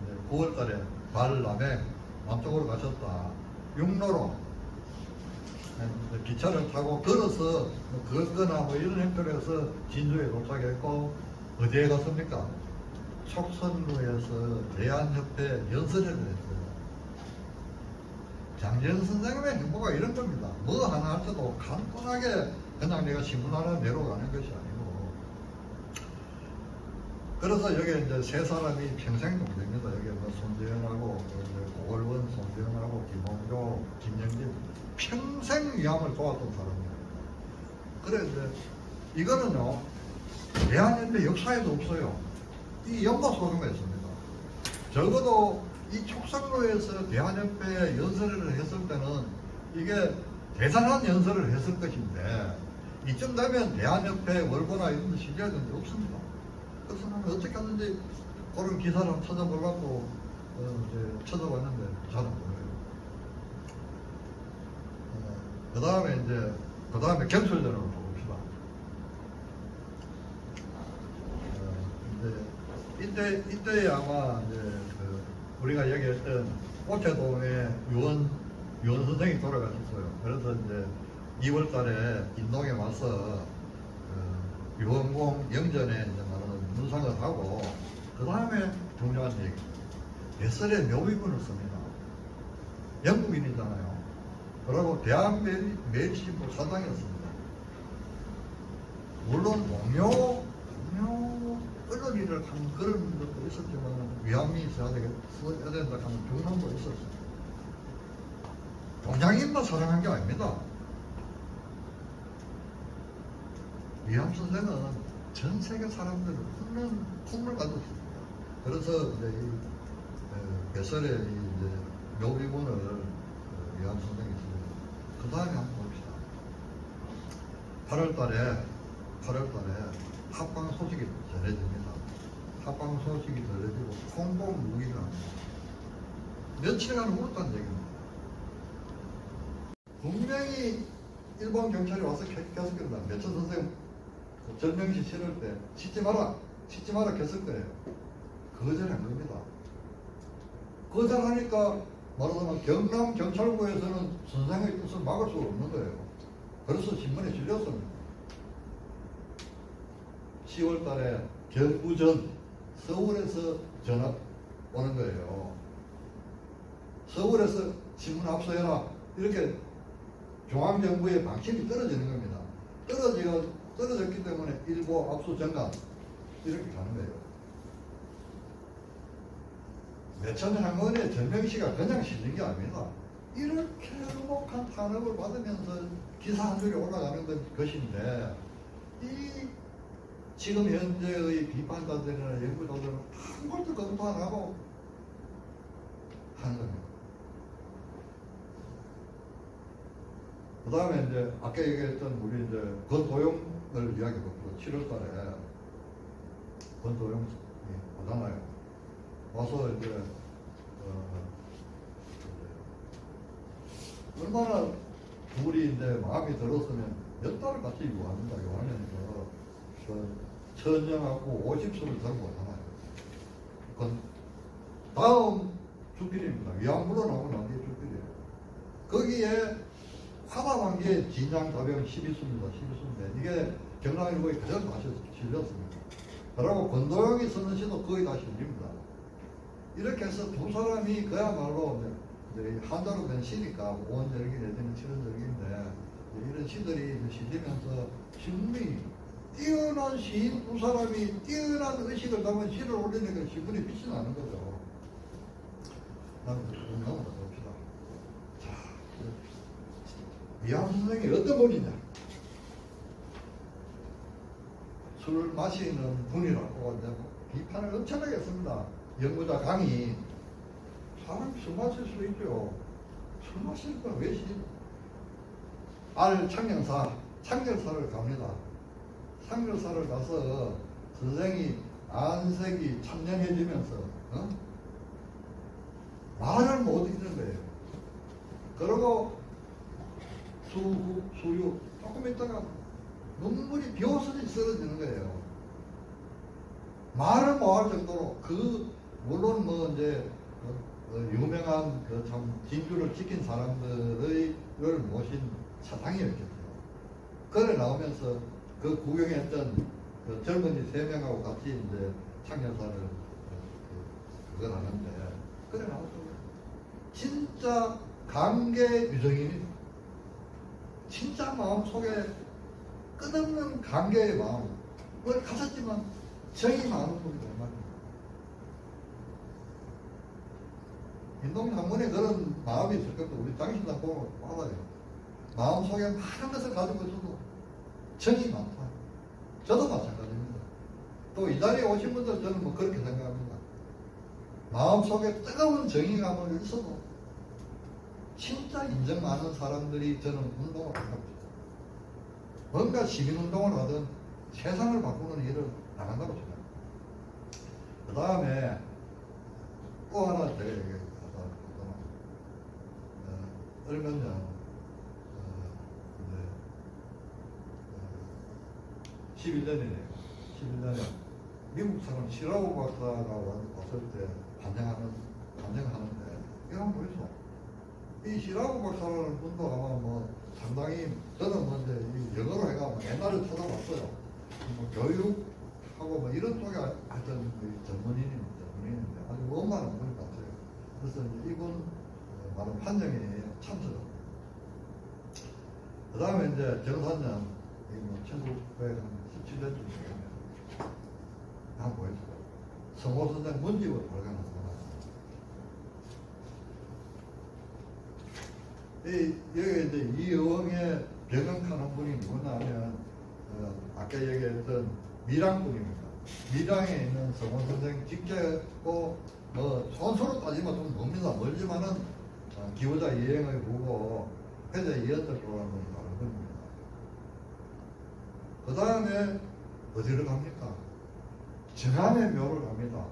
이제 9월 달에 발남에 남쪽으로 가셨다. 육로로 기차를 타고 걸어서 걷거나 뭐 이런 형태로 해서 진주에 도착했고, 어디에 갔습니까? 촉선로에서 대한협회 연설회를 했어요. 장재현 선생님의 행보가 이런 겁니다. 뭐 하나 할 때도 간단하게 그냥 내가 신문 하나 내려가는 것이 아니고. 그래서 여기 이제 세 사람이 평생 동생입니다. 여기 뭐 손재현하고, 고월원, 손재현하고, 김홍조, 김영진. 평생 위암을 도왔던 사람이에요. 그래, 이제 이거는요, 대한연대 역사에도 없어요. 이 연가 소리가 있습니다. 적어도 이 촉선로에서 대한협회 연설을 했을 때는 이게 대단한 연설을 했을 것인데, 이쯤 되면 대한협회 월고나 이런 데 실려야 되는 게 없습니다. 그래서 나는 어떻게 하는지 그런 기사를 찾아보려고 이제 찾아봤는데 잘 안 보여요. 그 다음에 경술전으로 봅시다. 이때 아마 우리가 얘기했던 오태동의 유원 선생이 돌아가셨어요. 그래서 이제 2월 달에 인동에 와서 유원공 영전에 이제 말하는 문상을 하고, 그 다음에 중요한 얘기. 예설의 묘비문을 씁니다. 영국인이잖아요. 그리고 대한매일신보 사장이었습니다. 물론 동료 언론일을 한 그런 것도 있었지만, 위암이 있어야 된다 하는 중론도 있었어요. 동양인만 사랑한 게 아닙니다. 위암 선생은 전 세계 사람들을 훑는 품을 가졌습니다. 그래서 이제 이 배설의 이제 묘비문을 위암 선생이 씁니다. 그 다음에 한번 봅시다. 8월 달에 합방 소식이 전해집니다. 합방 소식이 전해지고 공공 무기를 합니다. 며칠간 울었다는 얘기입니다. 분명히 일본 경찰이 와서 계속 그런다. 매천 선생 전명시 치를 때 씻지 마라 했을 거예요. 거절한 겁니다. 거절하니까 말하자면 경남 경찰국에서는 선생의 뜻을 막을 수가 없는 거예요. 그래서 신문에 실렸습니다. 10월 달에 경부전 서울에서 전화 오는 거예요. 서울에서 신문 압수해라. 이렇게 중앙정부의 방침이 떨어지는 겁니다. 떨어졌기 때문에 일부 압수 전관 이렇게 가는 거예요. 몇천년 한건에 전명시가 그냥 실린 게 아닙니다. 이렇게 행복한 탄압을 받으면서 기사 한 줄이 올라가는 것인데, 이 지금 현재의 비판자들이나 연구자들은 아무것도 검토 안 하고 하는 겁니다. 그 다음에 이제 아까 얘기했던 우리 이제 권도용을 이야기해봤고, 7월 달에 권도용이 오잖아요. 와서 이제 얼마나 둘이 이제 마음이 들었으면 몇 달을 같이 요한입니다. 요한에서 천령하고 50수를 들고 오잖아요. 그건 다음 주필입니다. 위안부로 나오고 난 뒤에 주필이에요. 거기에 화다관계 진양다병 12수입니다. 12수인데 이게 경남일보에 그대로 다시 실렸습니다. 그리고 권도영이 쓰는 시도 거의 다 실립니다. 이렇게 해서 두 사람이 그야말로 이제 한자로 된 시니까 5원절기 내지는 7원절기인데 이런 시들이 실리면서 신문이 뛰어난 시인 두 사람이 뛰어난 의식을 담은 시를 올리니까 신문이 빛이 나는 거죠. 다음 넘어가 봅시다. 자, 위암 선생이 어떤 분이냐? 술 마시는 분이라고 비판을 엄청나게 했습니다. 연구자 강의, 사람이 술 마실 수 있죠. 술 마실 건 왜 창녕사를 갑니다. 창녕사를 가서 선생이 안색이 참념해지면서 말을 못 읽는 거예요. 그러고 수유 조금 있다가 눈물이 비오듯이 쓰러지는 거예요. 말을 못 할 정도로 물론 뭐 이제 유명한 참 진주를 지킨 사람들을 모신 사상이었겠죠. 그래 나오면서 그 구경했던 그 젊은이 3명하고 같이 이제 창녀사를 그걸 하는데, 그래 나와서 진짜 관계 유정인이 진짜 마음속에 끝없는 관계의 마음, 그걸 가졌지만 정이 많은 분이 말입니다. 인동 장군에 그런 마음이 있을 것도 우리 당신당 보면 알아요. 마음속에 많은 것을 가지고 있어도 정이 많다. 저도 마찬가지입니다. 또 이 자리에 오신 분들 저는 뭐 그렇게 생각합니다. 마음속에 뜨거운 정의감을 있어도 진짜 인정 많은 사람들이 저는 운동을 한답니다. 뭔가 시민운동을 하든 세상을 바꾸는 일을 나간다고 생각합니다. 그 다음에 또 하나 제가 얘기합니다. 얼마 전 11년이네요. 11년에 미국 사람 시라고 박사가 왔을 때 반영하는데 이거 한번 보이소. 이 시라고 박사라는 분도 아마 뭐 상당히, 저는 뭐 이제 영어로 해가 뭐 옛날에 찾아봤어요. 뭐 교육하고 뭐 이런 쪽에 하여튼 전문인인데 아주 원만한 분이 같아요. 그래서 이제 이분 말은 판정에 참석합니다. 그 다음에 이제 정사년, 뭐 1917년쯤 되겠네요. 한번 보여주세요. 성호선장 문집을 발견한 여기 이제 이 여왕에 벽언하는 분이 누구냐 하면, 아까 얘기했던 밀양분입니다. 밀양에 있는 성원 선생 직계고, 뭐, 손수로 따지면 좀 멉니다. 멀지만은, 기호자 이행의 부고, 회자 이연들 거라는 건 다른 겁니다. 그 다음에, 어디를 갑니까? 정함의 묘를 갑니다.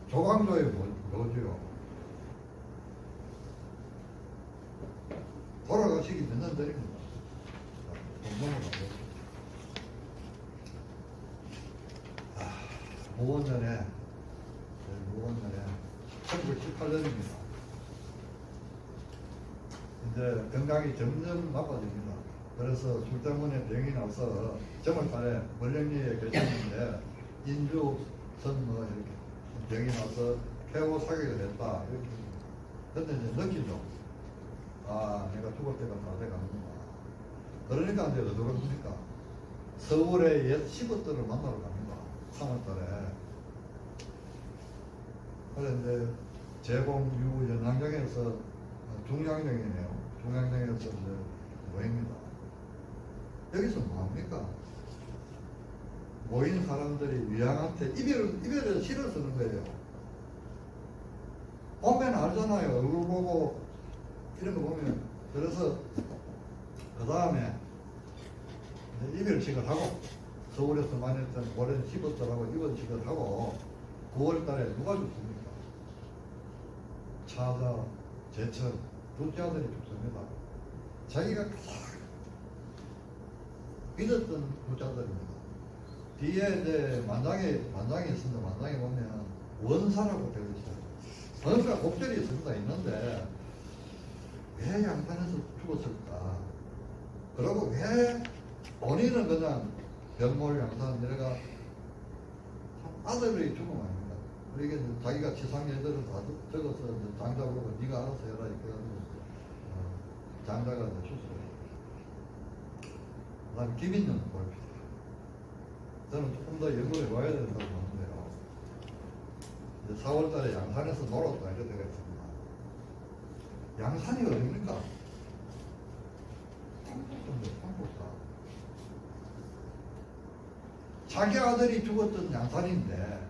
조광조의 묘지요. 돌아가시기 몇 년 전입니다. 무원년에 1918년입니다. 이제 건강이 점점 나빠집니다. 그래서 술 때문에 병이 나서 정월달에 멀령리에 계셨는데 인주선 뭐 이렇게 병이 나서 폐호 사격을 했다. 이렇게. 근데 이제 느끼죠. 아, 내가 죽을 때가 다 돼가는구나. 그러니까 이제 어디로 갑니까? 서울의 옛 시부들을 만나러 갑니다. 3월달에. 그래 이제 재봉, 유, 연항정에서 중량정이네요. 중량정에서 이제 모입니다. 여기서 뭐합니까? 모인 사람들이 위양한테 이별의 시를 쓰는 거예요. 보면 알잖아요. 얼굴 보고 이런 거 보면. 그래서 그 다음에 이별식을 하고, 서울에서 많이 했던 오랜 시부들하고 이별식을 하고, 9월달에 누가 죽습니까? 차자, 제철, 둘째 아들이 죽습니다. 자기가 가장 믿었던 둘째 아들입니다. 뒤에 이제 만장이 있습니다. 만장에 보면 원사라고 되어 있어요. 원사 곡절이 있습니다. 있는데 왜 양산에서 죽었을까? 그리고 왜 본인은 그냥 병몰 양산 내려가 아들이 죽음 아닙니다. 이게 자기가 치상예들을 다 적어서 장자보고 네가 알아서 해라 이렇게 해가지고 장자가 수술해요. 그 다음에 김인년 봅시다. 저는 조금 더 연구해 봐야 된다고 보는데요. 4월달에 양산에서 놀았다 이렇게 되겠습니다. 양산이 어딥니까? 황복사. 자기 아들이 죽었던 양산인데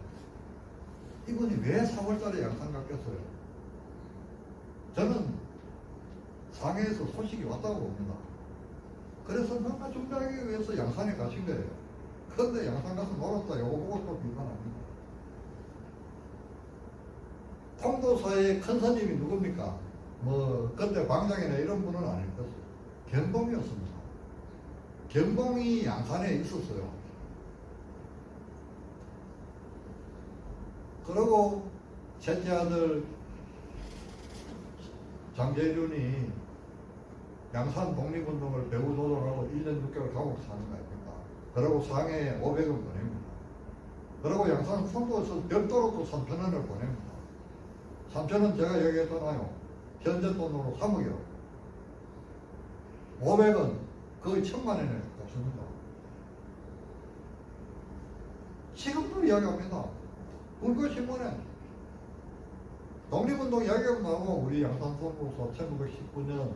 이분이 왜 4월달에 양산 갔겠어요? 저는 상해에서 소식이 왔다고 봅니다. 그래서 뭔가 준비하기 위해서 양산에 가신 거예요. 그런데 양산 가서 놀았다 요거 보고 또 비판합니다. 통도사의 큰 스님이 누굽니까? 뭐 그때 광장이나 이런 분은 아닐 것이요. 견봉이었습니다. 견봉이 양산에 있었어요. 그리고 셋째 아들 장재륜이 양산 독립운동을 배후 조종하고 1년 6개월 감옥 사는 거 아닙니까? 그리고 상해에 500원 보냅니다. 그리고 양산 선도에서 별도로 또 3,000원을 보냅니다. 3,000원 제가 얘기했잖아요. 현재 돈으로 3억이요. 500원 거의 1,000만 원에 값습니다. 지금도 이야기합니다. 불교신문에 독립운동 이야기가 나오고 우리 양산선도소 1919년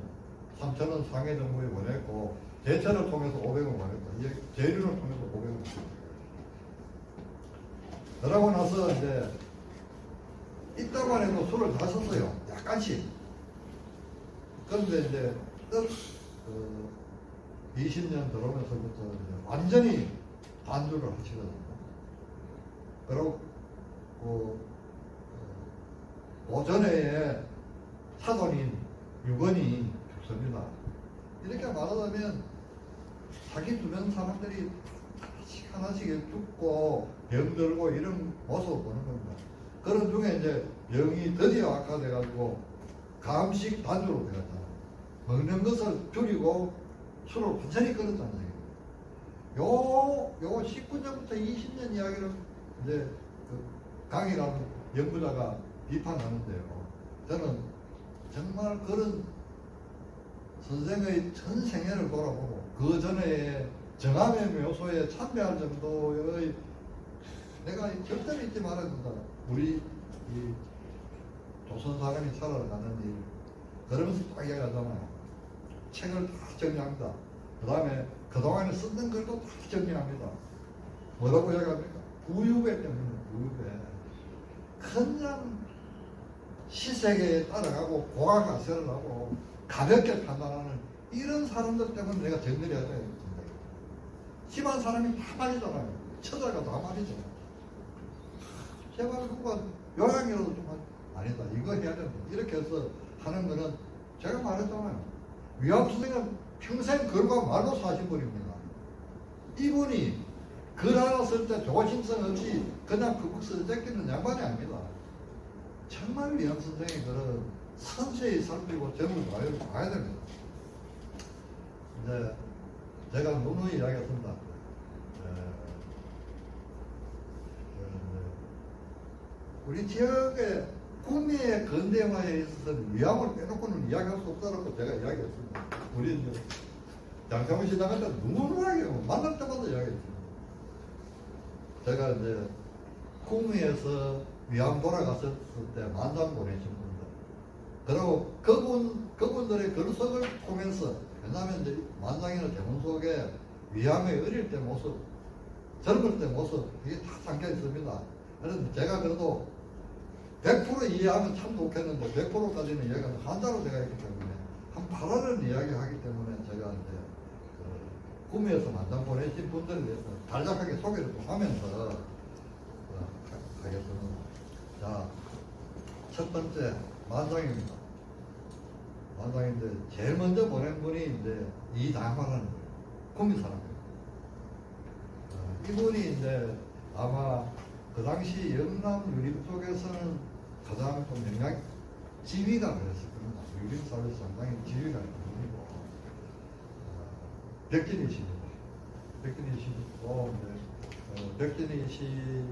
3,000원 상해 정부에 보냈고 대체를 통해서 500원 보냈다. 재륜을 통해서 500원 보냈다. 그러고 나서 이제 이따만 해도 술을 다 썼어요. 약간씩. 그런데 이제 20년 들어오면서부터 이제 완전히 단주를 하시거든요. 그리고 오전에 사돈인 유건이 죽습니다. 이렇게 말하자면 자기 주변 사람들이 하나씩 죽고 병들고 이런 모습을 보는 겁니다. 그런 중에 이제 병이 드디어 악화돼가지고 감식 단주로 되었잖아요. 먹는 것을 줄이고 술을 완전히 끊었다는 얘기입니다. 요 19년부터 20년 이야기를 이제 강이라는 연구자가 비판하는데요. 저는 정말 그런 선생의 전 생애를 돌아보고 그 전에 정함의 묘소에 참배할 정도의 내가 절대 잊지 말아야 된다. 우리 이 조선 사람이 살아가는 일 그러면서 딱 이야기하잖아요. 책을 다 정리합니다. 그 다음에 그동안에 쓰는 것도 다 정리합니다. 뭐라고 이야기합니까? 부유배 때문에 부유배. 그냥 시세계에 따라가고 고가가세를 하고 가볍게 판단하는 이런 사람들 때문에 내가 정리를 해야 돼요. 심한 사람이 다 말이잖아요. 처자가 다 말이죠. 제발 누가 요양이라도 좀 아니다. 이거 해야 된다. 이렇게 해서 하는 거는 제가 말했잖아요. 위암 선생은 평생 글과 말로 사신 분입니다. 이분이 글 하나 쓸 때 조심성 없이 그냥 푹푹 쓰제끼는 양반이 아닙니다. 정말 위암 선생의 글은 선세히 살피고 점을 봐야 됩니다. 이제 제가 누누이 이야기했습니다. 우리 지역의 구미의 근대화에 있어서는 위암을 빼놓고는 이야기할 수 없다고 제가 이야기했습니다. 우리 이제 양평 시장할 때 누누하게 만날 때마다 이야기했습니다. 제가 이제 구미에서 위암 돌아갔을 때 만장 보내신 분들. 그리고 그분들의 글석을 통해서 왜냐하면 이제 만장이나 대문 속에 위암의 어릴 때 모습, 젊을 때 모습 이게 다 담겨 있습니다. 그래서 제가 그래도 100% 이해하면 참 좋겠는데 100%까지는 이야기하면 한자로 되어 있기 때문에 한 8화를 이야기하기 때문에 제가 이제 구미에서 만장 보내신 분들에 대해서 간략하게 소개를 좀 하면서 하겠습니다. 자, 첫 번째 만장입니다. 만장인데 제일 먼저 보낸 분이 이제 이당화라는 거예요. 구미 사람이에요. 이분이 이제 아마 그 당시 영남 유림 쪽에서는 가장 좀 영향 지위가 그랬을 겁니다. 유림 사회에서 상당히 지위가 있는 분이고 백진희 씨입니다. 백진희 씨도 백진희 씨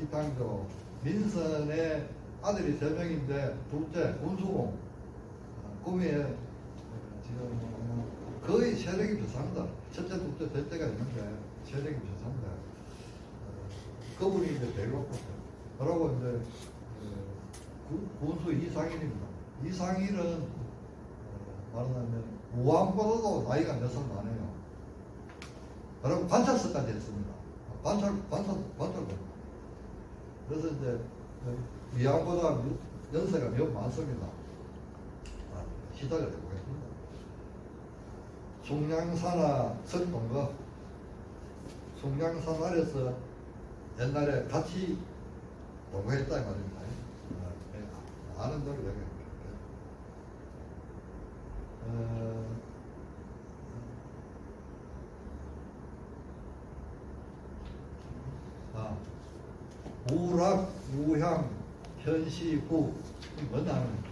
이탕조 민선의 아들이 3명인데 둘째 군수공 구미에 지금 거의 세력이 비슷합니다. 첫째, 둘째, 셋째가 있는데 세력이 비슷합니다. 그분이 이제 제일 높았어요. 그러고 이제 군수 이상일입니다. 이상일은 말하자면 우암보다도 나이가 몇 살 많아요. 그리고 관찰서까지 했습니다. 관찰도. 그래서 이제 위암보다 연세가 몇 많습니다. 시작을 해보겠습니다. 숭양산하 설동거 숭양산 아래서 옛날에 같이 동거했다 이 말입니다. 아는 대로 얘기할게요. 우락, 우향, 현시, 후. 뭐냐면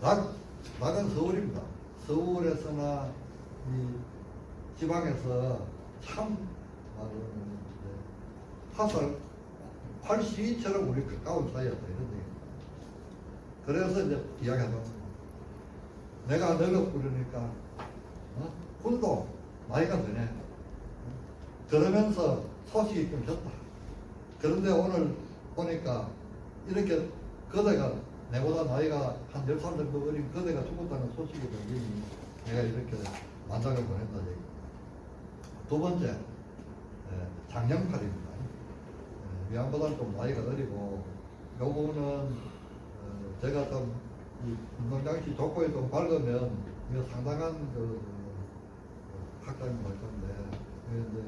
낙은 서울입니다. 서울에서나 이 지방에서 참 화살 활시위처럼 우리 가까운 사이였다 이런 얘기. 그래서 이제 이야기하는 겁니다. 내가 늙어 부르니까 군도 나이가 드네. 그러면서 소식이 좀 졌다. 그런데 오늘 보니까 이렇게 거대가 내보다 나이가 한 10살 정도 어린 거대가 죽었다는 소식이 들리니 내가 이렇게 만장을 보낸다 얘기. 두 번째, 장영팔입니다. 위안보다는 좀 나이가 어리고 요거는 제가 좀 운동장치 조건이 좀 밝으면 이거 상당한 학장이 될 건데 이제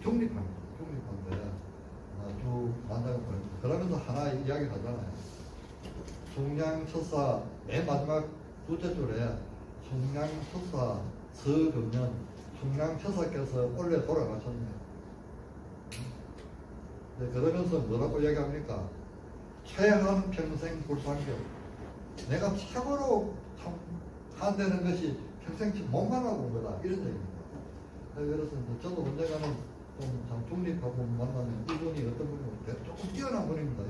중립합니다. 중립한데 아주 만장을 보냅니다. 그러면서 하나 이야기를 하잖아요. 숭양처사 맨 마지막 둘째 줄에 숭양처사 서금년 숭양처사께서 원래 돌아가셨네요. 네, 그러면서 뭐라고 얘기합니까? 최한 평생 불상교. 내가 최고로 참 한다는 것이 평생 몸만 하고 온 거다. 이런 얘기입니다. 그래서 이제 저도 언젠가는 좀 참 중립하고 만나면 이분이 어떤 분이고 조금 뛰어난 분입니다.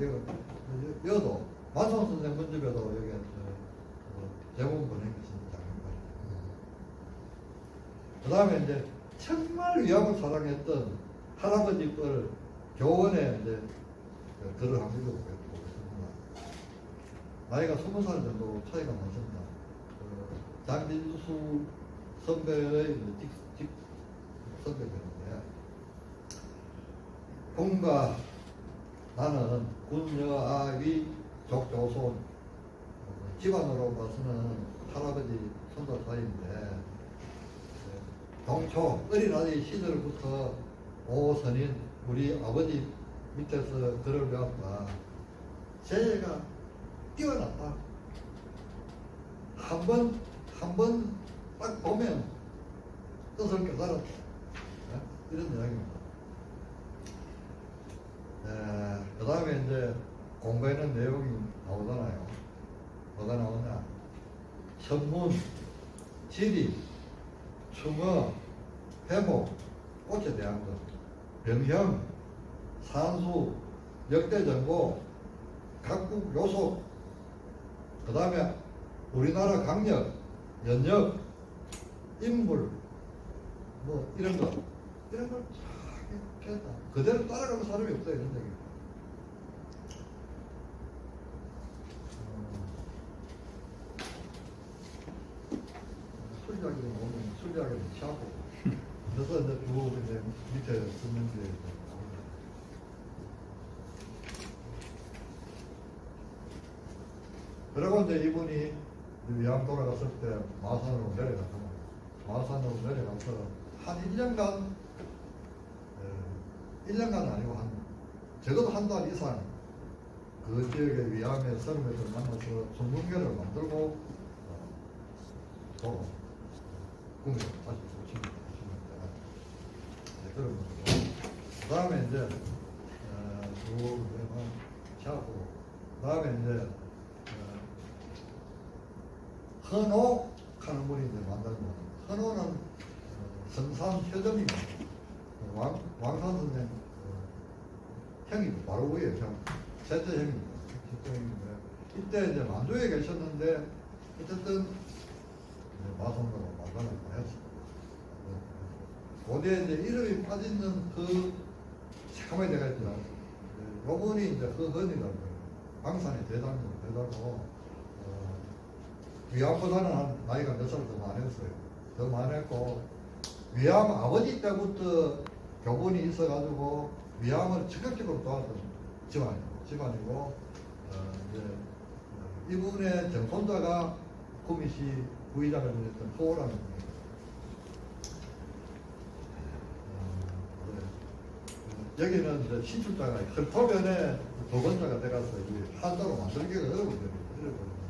여도 만성 선생 문집에도 여기 제목 보내겠습니다. 그 다음에 이제 정말 위안을 사랑했던 할아버지 걸 교원에 이제 글을 한 읽어보겠습니다. 나이가 20살 정도 차이가 나십니다. 장진수 선배의 직 선배였는데, 본가 나는 군여아위 족조손, 집안으로 봐서는 할아버지 손자 사이인데, 동초 어린아이 시절부터 오선인 우리 아버지 밑에서 글을 배웠다. 재해가 뛰어났다. 한 번 딱 보면 뜻을 깨달았다. 이런 이야기입니다. 그 다음에 이제 공부하는 내용이 나오잖아요. 뭐가 나오냐? 천문, 지리, 충어, 회목, 꽃에 대한 것, 병형, 산수, 역대정보, 각국 요소, 그 다음에 우리나라 강력, 연역, 인물, 뭐 이런 거, 이런 걸 쫙 했다. 그대로 따라가는 사람이 없어요. 이런 얘기. 술이야기로 오면 술이야기를 취하고 그래서 이제 쭉 이제 밑에 쓰는 게 나옵니다. 그리고 이제 이분이 위암 돌아갔을 때 마산으로 내려갔잖아요. 마산으로 내려가서 한 1년간 1년간은 아니고 적어도 한 달 이상 그 지역의 위암의 선배들 만나서 전문계를 만들고 또 꿈을 다시 고치는데 그런 거죠. 그 다음에 이제 쭉 하고 그 다음에 이제 헌호 하는 분이 이제 만든 거. 헌호는 성산 효점입니다. 왕산 선생 형이고 바로 위에 형 셋째 형입니다. 셋째 형인데 이때 이제 만주에 계셨는데 어쨌든 마성으로 만반을 했습니다. 거기에 이제 이름이 빠지는 그 새까맣게 내가 있더라. 요분이 이제 허헌이라고 해요. 광산의 대단고 위암보다는 한 나이가 몇 살 더 많았어요. 더 많았고 위암 아버지 때부터 교본이 있어가지고 위암을 적극적으로 도왔던 집안이고 이제 이분의 정손자가 구미시 부의장을 지냈던 소호라는 분입니다. 여기는 이제 신출자가 혈토변에 두 번째가 돼가서 한자로 만들기가 어려운데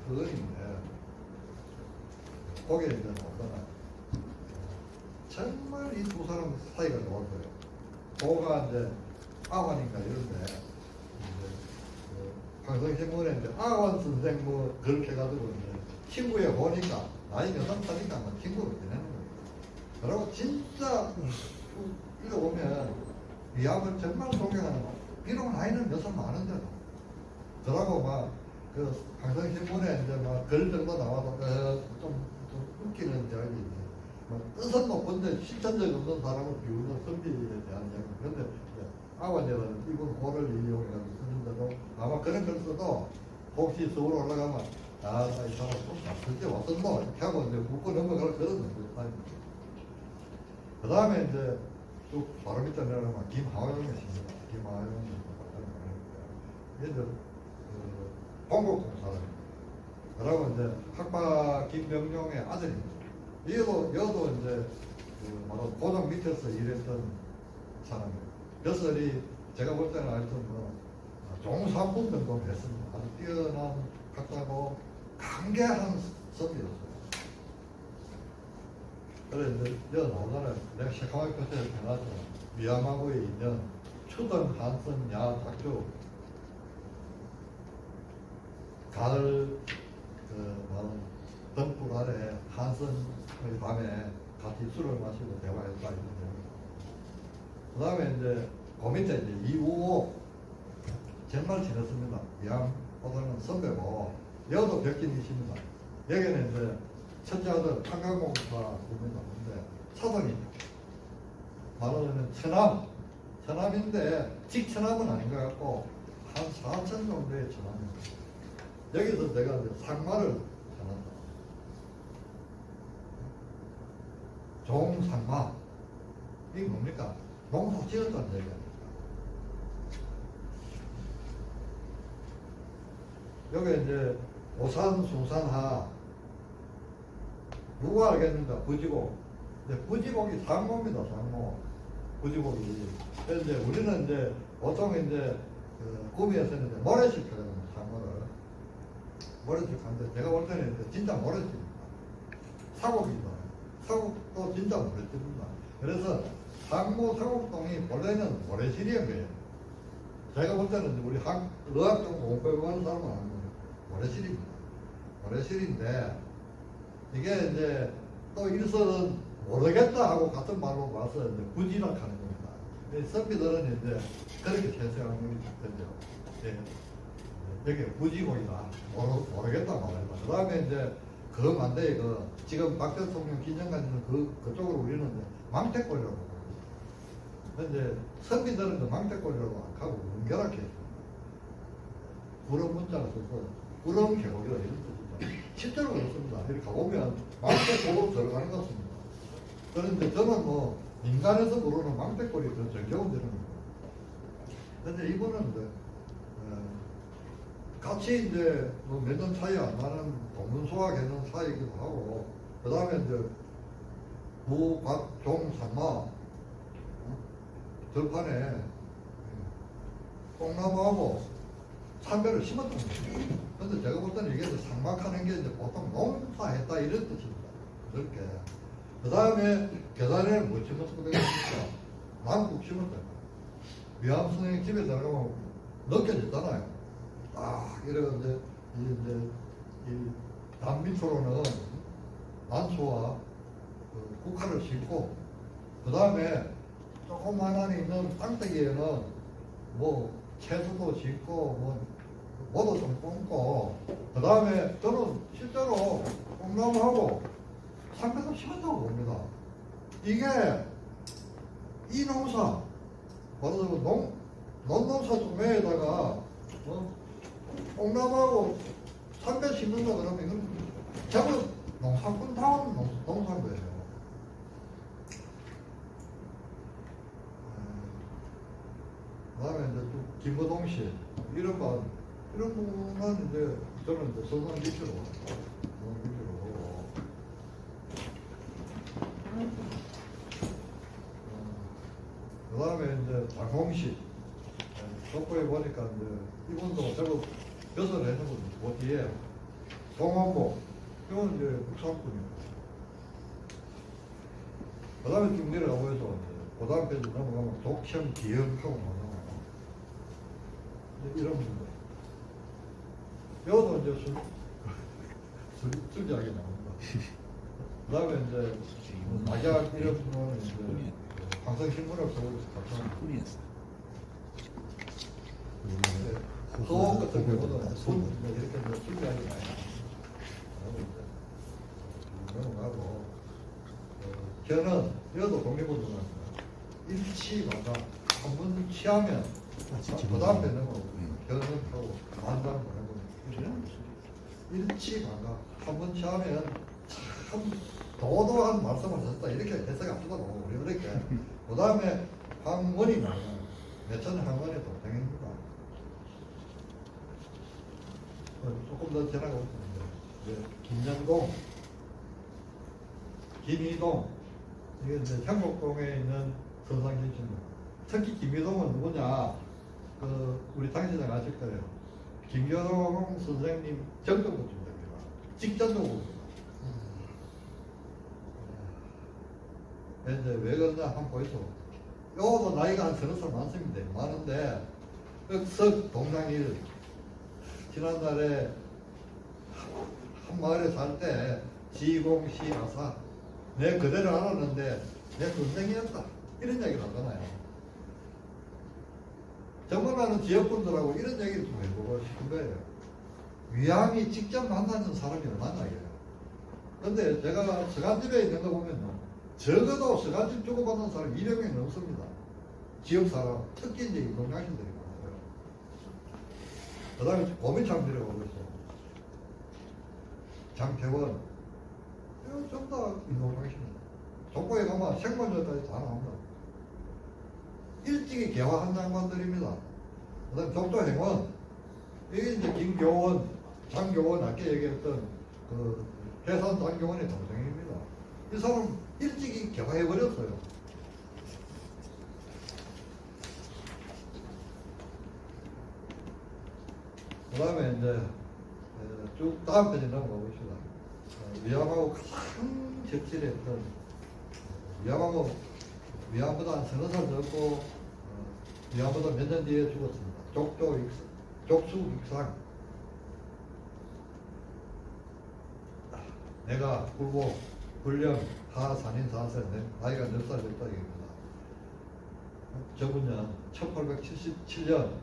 그거인데 거기에 이제 나오잖아요. 정말 이 두 사람 사이가 좋았어요. 도가 이제 아완인가 이런데 방송신문에 이제 아완 선생 뭐 그렇게 해가지고 이제 친구에 보니까 나이 몇 살 차니까 뭐 친구를 지내는 거예요. 그리고 진짜 읽어보면 위암을 정말 존경하는 거. 비록 나이는 몇 살 많은데도 저라고 막 그 강성신문에 이제 막 글 정도 나와도 좀 웃기는 이야기 이제 뭐 뜻은 높은데 실천적 없는 사람을 비우는 선비에 대한 이야기. 그런데 아버지는 이분 호를 이용해가지고 쓰는데도 아마 그런 걸 써도 혹시 서울 올라가면 이 사람 좀 나쁠 때 왔었노 이렇게 하고 이제 묻고 넘어가려 그러는 거예요. 그 다음에 이제 쭉 바로 밑에 내려가면 김하영이 있습니다. 김하영이 얘들 공국공사입니다. 그러고 이제 학파 김명룡의 아들입니다. 여도 이제 바로 고등 밑에서 일했던 사람이에요. 벼슬이 제가 볼 때는 하여튼 종사분 정도 했습니다. 아주 뛰어난 학자고 강계한 선비였어요. 그래 이제 여기 나오잖아요. 내가 새까맣게 그때 해놨죠. 위암하고에 있는 추던 한선 야 작주 가을 등불 아래 한선의 밤에 같이 술을 마시고 대화했다 이런 내용입니다. 그 다음에 이제 그 밑에 이제 이우호 정말 지냈습니다. 위암보다는 선배고 여도 벽진이십니다. 여기는 이제 첫째 아들 한강공사 부입니다. 근데 사돈이죠. 말하자면 천암인데 직천암은 아닌 것 같고 한 4천 정도의 천암입니다. 여기서 내가 이제 상마를 전한다. 종상마. 이게 뭡니까? 농사 지었다는 얘기 아닙니까? 여기 이제 오산, 수산하. 누가 알겠는가? 부지곡. 부지곡이 상모입니다, 상모. 부지곡이. 그래서 이제 우리는 이제 보통 이제 구미에서는 이제 모래식 하거든요, 상모를. 모래식 하는데 제가 볼 때는 진짜 모래식입니다. 사곡이다. 사곡도 진짜 모래집입니다. 그래서 상모 사곡동이 본래는 모래실이에요. 제가 볼 때는 우리 의학적 공부해보는 사람은 아니에요. 모래실입니다. 모래실인데 이게 이제 또 일설은 모르겠다 하고 같은 말로 와서 이제 부지락하는 겁니다. 선비들은 이제 그렇게 재생하는 거죠. 예. 여기 부지곡이다. 모르겠다 말이다. 그 다음에 이제 그 만대에 지금 박 대통령 기념관 있는 그쪽으로 우리는 이제 망태골이라고 하고. 근데 선비들은 그 망태골이라고 안 하고 은결하게 했습니다. 구름 문자가 써서 구름 계곡이라 이런 뜻이죠. 실제로 그렇습니다. 이렇게 가보면 망태골로 들어가는 것 같습니다. 그런데 저는 뭐 민간에서 부르는 망태골이 더 정겨운 데는 거예요. 근데 이분은 이제 같이 이제 뭐 몇 년 차이 안 나는 동문소화되는 사이이기도 하고, 그 다음에 이제 부곽종산마 들판에 뽕나무하고 참배를 심었던 거예요. 근데 제가 볼 때는 이게 상막하는 게 이제 보통 농사했다 이런 뜻입니다. 그렇게. 그 다음에 계단에 뭐 심었을 되겠습니까? 남국 심었다. 위암 선생님 집에 들어가면 느껴졌잖아요. 이래서 이제 이 남밑으로는 난초와 국화를 심고, 그 다음에 조그만한 있는 땅대기에는 뭐 채소도 심고 뭐도 좀 꽂고, 그 다음에 저는 실제로 뽕나무하고 상패도 심었다고 봅니다. 이게 이 농사 말하자면 논농사 동네에다가 뽕나무하고 상패 심는다 그러면 이건 전부 농사꾼 다운 농사인 거예요. 그 다음에 이제 또 김호동 씨 이런 분은 이제 저는 이제 서문 밑으로 그 다음에 이제 장홍 씨 속보에 보니까 이제 이분도 제법 벼슬을 했는거든요. 그 뒤에 송원복 이건 이제 국산꾼입니다. 그 다음에 쭉 내려가고 해서 그 다음 페이지 넘어가면 독형 기억하고 나와요. 이런 분들. 여기도 이제 술 이야기 나옵니다. 그 다음에 이제 낙약 이런 거는 이제 방송신문을 보고 있었죠. 소원 같은 경우는 손 이렇게 준비하지 마요. 넘어가고 저는 이것도 독립운동합니다. 일치마다 한 번 취하면 그 다음 되는 거고 저는 하고 만다는 거고 일치마다 한 번 취하면 참 도도한 말씀을 하셨다 이렇게 해석이 앞서고 우리 이렇게 그 다음에 황원이 나와요. 매천 황원의 동생입니다. 조금 더 지나가고 있습니다. 김영동, 김희동, 이게 이제 향곡동에 있는 선상진입니다. 특히 김희동은 누구냐? 우리 당시장 아실 거예요. 김여동 선생님 전도부입니다. 직전도부입니다. 이제 왜 그러냐 한번 보이소. 요것도 나이가 한 서너 살 많습니다. 많은데 석 동상일 지난달에 한 마을에 살 때 지공시라사 내 그대를 알았는데 내 선생이었다 이런 얘기를 하잖아요. 정말 많은 지역분들하고 이런 얘기를 좀 해보고 싶은 거예요. 위암이 직접 만나는 사람이 얼마나 해요. 근데 제가 서간집에 있는 거 보면요, 적어도 서간집 주고받는 사람 200명이 넘습니다. 지역 사람, 특히 이제 농장신들이 많아요. 그 다음에 고민참 들어가고 있어. 장태원, 이거 전부 다 인농장신입니다. 족보에 가면 생물들까지 다 나옵니다. 일찍이 개화한 장관들입니다. 그 다음에 족도행원, 이게 이제 김교원, 장교원, 아까 얘기했던 그 해산 장교원의 동생입니다. 이 사람 일찍이 개화해버렸어요. 그 다음에 이제 쭉 다음 페이지 넘어가 봅시다. 위암하고 가장 적실했던, 위암보다 한 서너 살 젊고, 위암보다 몇 년 뒤에 죽었습니다. 족수익상. 내가 굴복, 불령, 하산인 4세, 나이가 몇 살 됐다 얘기입니다. 저분은 1877년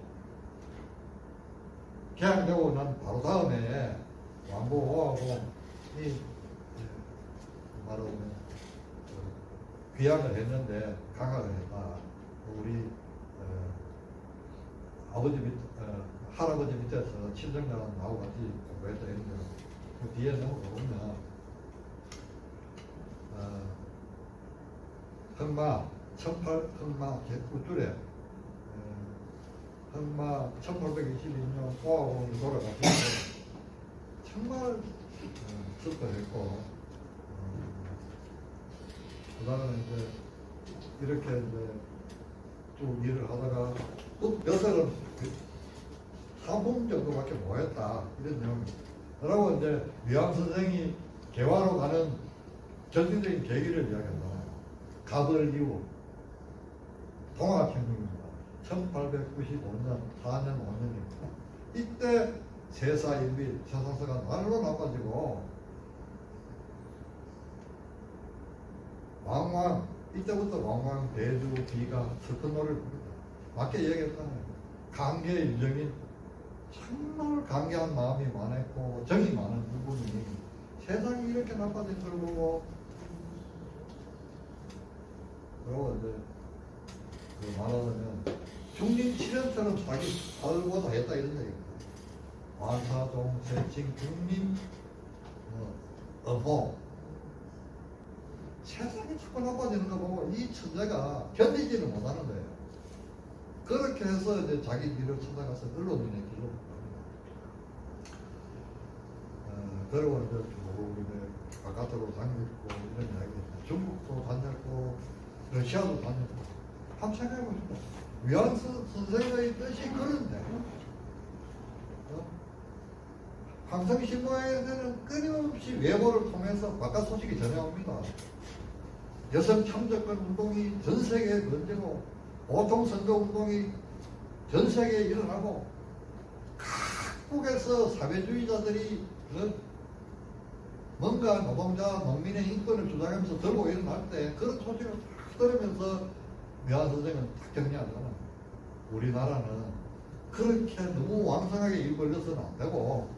개항되고 난 바로 다음에 왕보호하고 말하면 귀향을 했는데 강화를 했다. 우리 아버지 할아버지 밑에서 친정자랑 나하고 같이 공부했다 했는데 그 뒤에 넘어가 보면 흑마 우줄에 흑마 1822년 포항으로 돌아가서 정말 슬퍼했고 그 다음에 이제 이렇게 이제 쭉 일을 하다가 또 녀석은 3분 정도밖에 못 했다 이런 내용입니다. 그러고 이제 위암 선생이 개화로 가는 결정적인 계기를 이야기한다. 가벌 이후 동학혁명입니다. 1895년 4년 5년입니다. 이때 세사일비 세상사가 날로 나빠지고 왕왕 이때부터 왕왕 대주 비가 슬픈 노래를 부릅니다. 맞게 얘기했잖아요. 강계 일정인 정말 강계한 마음이 많았고 정이 많은 부분이 세상이 이렇게 나빠질 걸 보고 그리고 이제 그 말하자면 중림 7년처럼 자기 살고도 했다 이런 얘기입니다. 완사동, 세칭, 중림, 어포 세상이 자꾸 나빠지는 거 보고 이 천재가 견디지를 못하는 거예요. 그렇게 해서 이제 자기 길을 찾아가서 언론인의 길로 갑니다. 그리고 이제 쭉 바깥으로 다녔고 이런 이야기, 중국도 다녔고 러시아도 다녔고 한번 생각해보십시오. 위안 선생의 뜻이 그런데 황성신문에는 끊임없이 외보를 통해서 바깥 소식이 전해옵니다. 여성 참정권 운동이 전 세계에 번지고 보통선거 운동이 전 세계에 일어나고 각국에서 사회주의자들이 뭔가 노동자, 농민의 인권을 주장하면서 들고 일어날 때 그런 소식을 딱 들으면서 미화선생은 딱 정리하잖아. 우리나라는 그렇게 너무 왕성하게 일 벌려서는 안 되고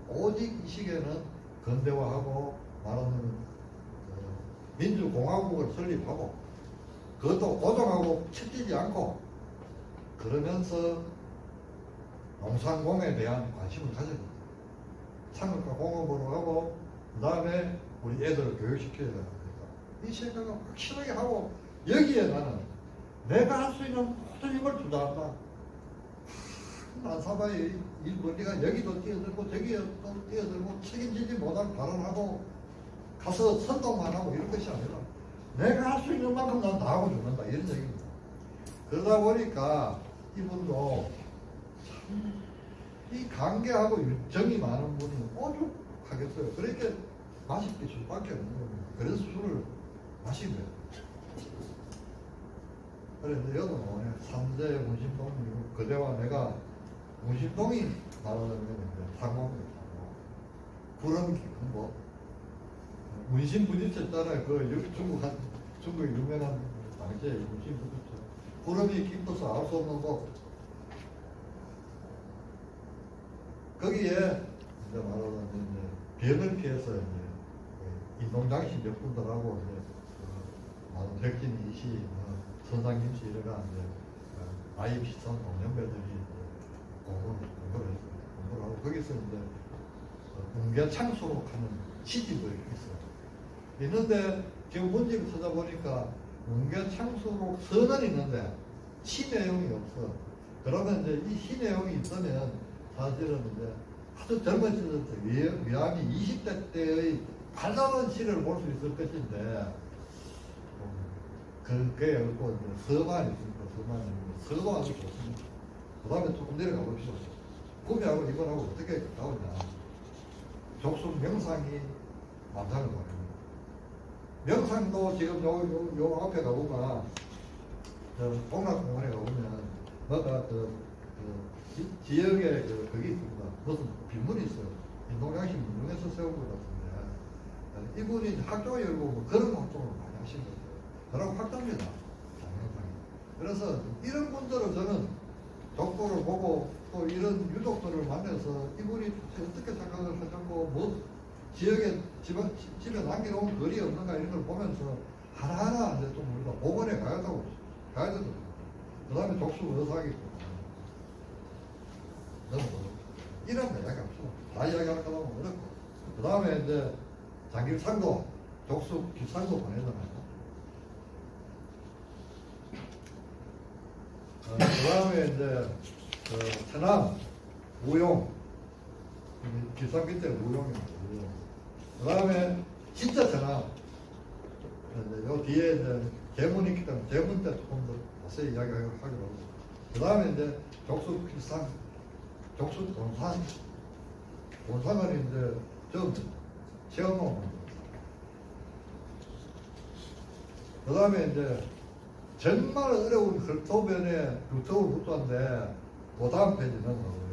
오직 이 시기에는 근대화하고 말하는 민주공화국을 설립하고 그것도 고정하고 채찍지 않고 그러면서 농산공에 대한 관심을 가져야 됩니다. 창업과 공업으로 하고 그 다음에 우리 애들을 교육시켜야 됩니다. 이 생각을 확실하게 하고 여기에 나는 내가 할 수 있는 모든 힘을 투자한다. 난사바의 일벌리가 여기도 뛰어들고 저기도 뛰어들고 책임지지 못할 발언하고 가서 선동만 하고 이런 것이 아니라 내가 할 수 있는 만큼 난 다 하고 죽는다 이런 얘기입니다. 그러다 보니까 이분도 참 이 관계하고 정이 많은 분이 오죽하겠어요. 그렇게 마실 게 술밖에 없는 겁니다. 그래서 술을 마신 거예요. 그래서 여도 뭐냐 3대 문신동이고 그대와 내가 문신동이 말하자면 상공입니다. 구름 깊은 곳 문신 부딪혀 있잖아요. 그 중국의 유명한 당시에 문신 부딪혀 구름이 깊어서 알 수 없는 곳 거기에 이제 말하자면 이제 병을 피해서 이제 인동장씨 몇 분들하고 이제 백진 이씨, 선상김씨 이래가 이제 나이 비슷한 동년배들이 공부를 했어요. 공부를 하고 거기서 이제 웅계창수록하는 시집을 했어요. 있는데 지금 문집을 찾아보니까 웅계창수록 선은 있는데 시 내용이 없어. 그러면 이제 이 시 내용이 있으면 사실은 이제 아주 젊은 시절 때 위암이 20대 때의 발랄한 시를 볼 수 있을 것인데 그게 없고 서만이 있으니까 서도 아주 좋습니다. 그 다음에 조금 내려가 봅시다. 구미하고 이번하고 어떻게 나오냐. 족속 명상이 만상을 말합니다. 명상도 지금 요 앞에 가보면 동락공원에 가보면 뭐가 지역에 그게 있습니다. 무슨 빈문이 있어요. 인동장씨 문중에서 세운 것 같은데 이분이 학교 열고 뭐 그런 활동을 많이 하신 거예요. 그런 확장입니다. 그래서 이런 분들을 저는 족보를 보고 또 이런 유족들을 만나서 이분이 어떻게 생각을 하셨고 뭐 지역에 집에 남겨놓은 글이 없는가 이런 걸 보면서 하나하나 이제 좀 우리가 복원해 가야 되거든요. 그 다음에 족수 의사하기 너무 이런 거 이야기 없어. 다 이야기하는 거 너무 어렵고. 그 다음에 이제 장길상도 족수 기상도 보내잖아요. 그 다음에 이제 천안 우용 기상 밑에 우용입니다. 우용. 그 다음에 진짜 천안 요 뒤에 이제 제문이 있기 때문에 제문 때 조금 더 자세히 이야기하기로 하고 그 다음에 이제 족수 기상 족수 본산은 이제 좀 체험하고 그 다음에 이제 정말 어려운 혈토변에 유튜브 붙었는데 그 다음 페이지 넘어가고요.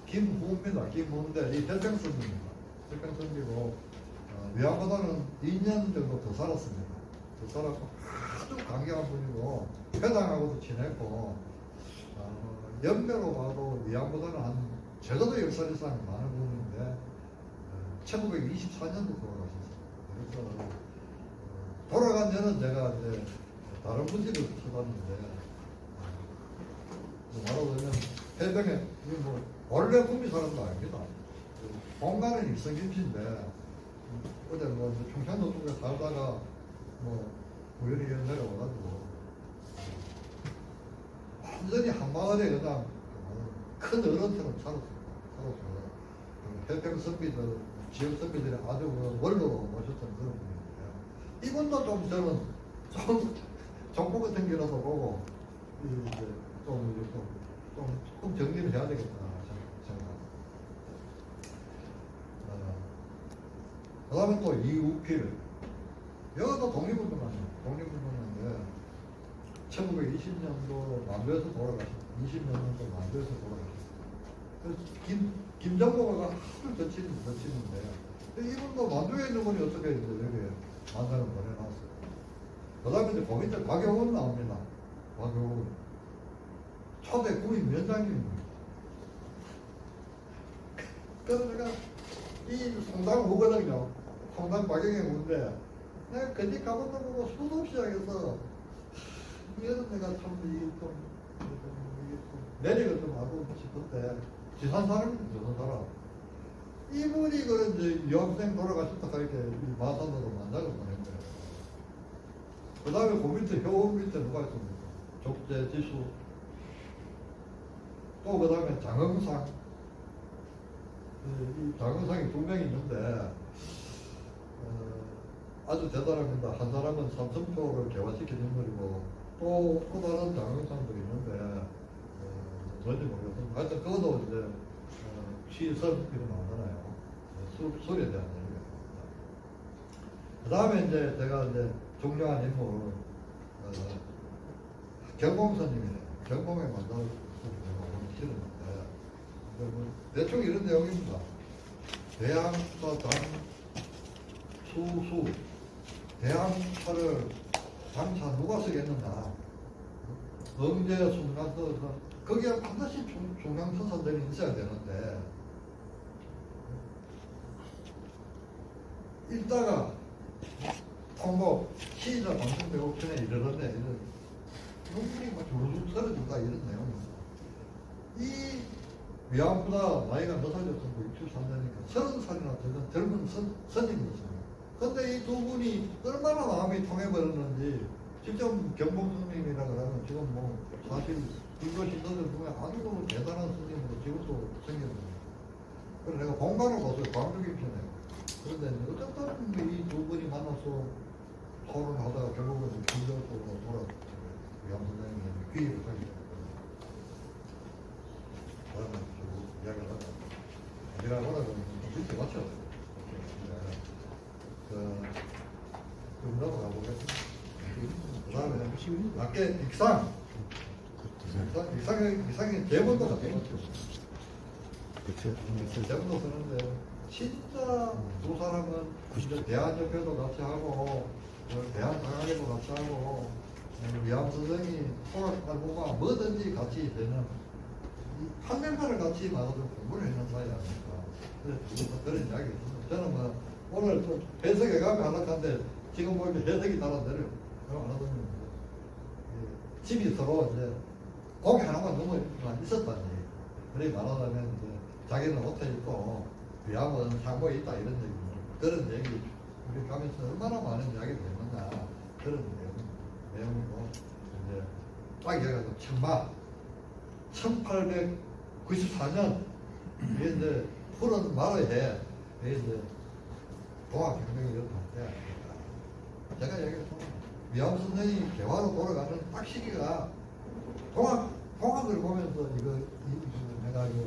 김후입니다. 김후인데 이 대평선입니다. 대평선이고 위안보다는 2년 정도 더 살았습니다. 더 살았고 아주 강경한 분이고 회장하고도 친했고 연배로 봐도 위안보다는 한 적어도 10살 이상 많은 분인데 1924년도 돌아가셨어요. 그래서 돌아간 데는 제가 이제 다른 분집을 찾았는데 말하자면 해병에 뭐 원래 구미 사람도 아닙니다. 본가는 일성김씨인데 어제 뭐 충청도 쪽에 살다가 뭐 우연히 내려와가지고 완전히 한마을에 그냥 큰 어른처럼 살았습니다. 해병 선비들, 지역 선비들이 아주 원로로 모셨던 그런 분인데 이분도 좀 저는 좀 정보 같은 거라도 보고 이제 좀 정리를 해야 되겠다 생각합니다. 그 다음에 또 이우필 여기도 독립운동하죠. 독립운동하는데 1920년도 만주에서 돌아가셨어요. 20년 정도 만주에서 돌아가셨어요. 김정보가 하도 덧치는데 이분도 만두에 있는 분이 어떻게 이제 여기 만두를 보내놨어요. 그 다음에 이제 거기서 박용훈 나옵니다. 박용훈. 초대 구인 위원장님입니다. 그래서 제가 이 송당 후거든요. 송당 박영의 후인데 내가 근데 가봤다 보고 수도 없이 하겠어. 이거는 내가 참 매력을 좀 하고 싶은데 지산 사람입니다. 지산 사람. 이분이 그런지 유학생 돌아가셨다 하니까 마산으로 만나고 보낸 거예요. 그 다음에 그 밑에 효원 밑에 누가 있습니까? 족제, 지수. 또 그 다음에 장흥상. 이 장흥상이 두 명이 있는데 아주 대단합니다. 한 사람은 삼성표를 개화시킨 인물이고 또 다른 장흥상도 있는데 뭔지 모르겠습니다. 하여튼 그것도 이제 시설비로 나오잖아요. 술에 대한 얘기가. 그 다음에 이제 제가 이제 존경한 인물 경공선님이네요. 경공에 만나서 오늘 싫었는데 뭐 대충 이런 내용입니다. 대항차 수수 대항차를 장차 누가 쓰겠느냐. 언제 순간 거기에 반드시 중앙선사들이 있어야 되는데 읽다가 통보 시의자 방송대국편에 이르는데 눈물이 막 주르륵 서려진다 이런 내용입니다. 이 위안부가 나이가 몇 살이었습니까? 63년이니까 30살이나 되는 젊은 선임이었습니다. 근데 이 두 분이 얼마나 마음이 통해버렸는지 직접 경봉스님이라 그러면 지금 뭐 사실 이거 신도들 중에 아주 대단한 스님으로 지금도 생겼습니다. 그래서 내가 공간을 봤어요. 광주기 편에. 그런데 어쨌든 이 두 분이 만나서 토론하다가 결국은 김정으로 돌아왔어요. 위안 선생님이 귀의를 하게 됐거든요. 다음에 쭉 이야기를 하자. 이라고 하다 보면 일찍 맞춰. 좀 넘어가 보겠습니다. 그 다음에 낮게 익상. 익상의 대본도 같아요. 대본도 쓰는데 진짜 두 사람은 대한협회도 같이 하고 대한사학회도 같이 하고 위안 선생이 통합발보가 뭐든지 같이 되는 한 명만을 같이 말아서 공부를 했는 사이 아닙니까? 그래서 그런 이야기 있습니다. 저는 뭐 오늘 또 해석에 가면 하락한데 지금 보면 해석이 따라내려요. 그럼 하나도 집이 서로 이제 고기 하나만 넘어 있었다니. 그렇게 말하자면 이제 자기는 호텔 있고 위안은 상고에 있다 이런 얘기입니다. 그런 얘기 우리 가면서 얼마나 많은 이야기를 했느냐 그런 내용이고 이제 딱 얘기해서 청마 1894년 이게 이제 푸른 마을에 이게 이제 동학혁명이 일어날 때 제가 얘기했습니다. 위안 선생이 개화로 돌아가는 딱 시기가 동학을 보면서 이거 내가 이거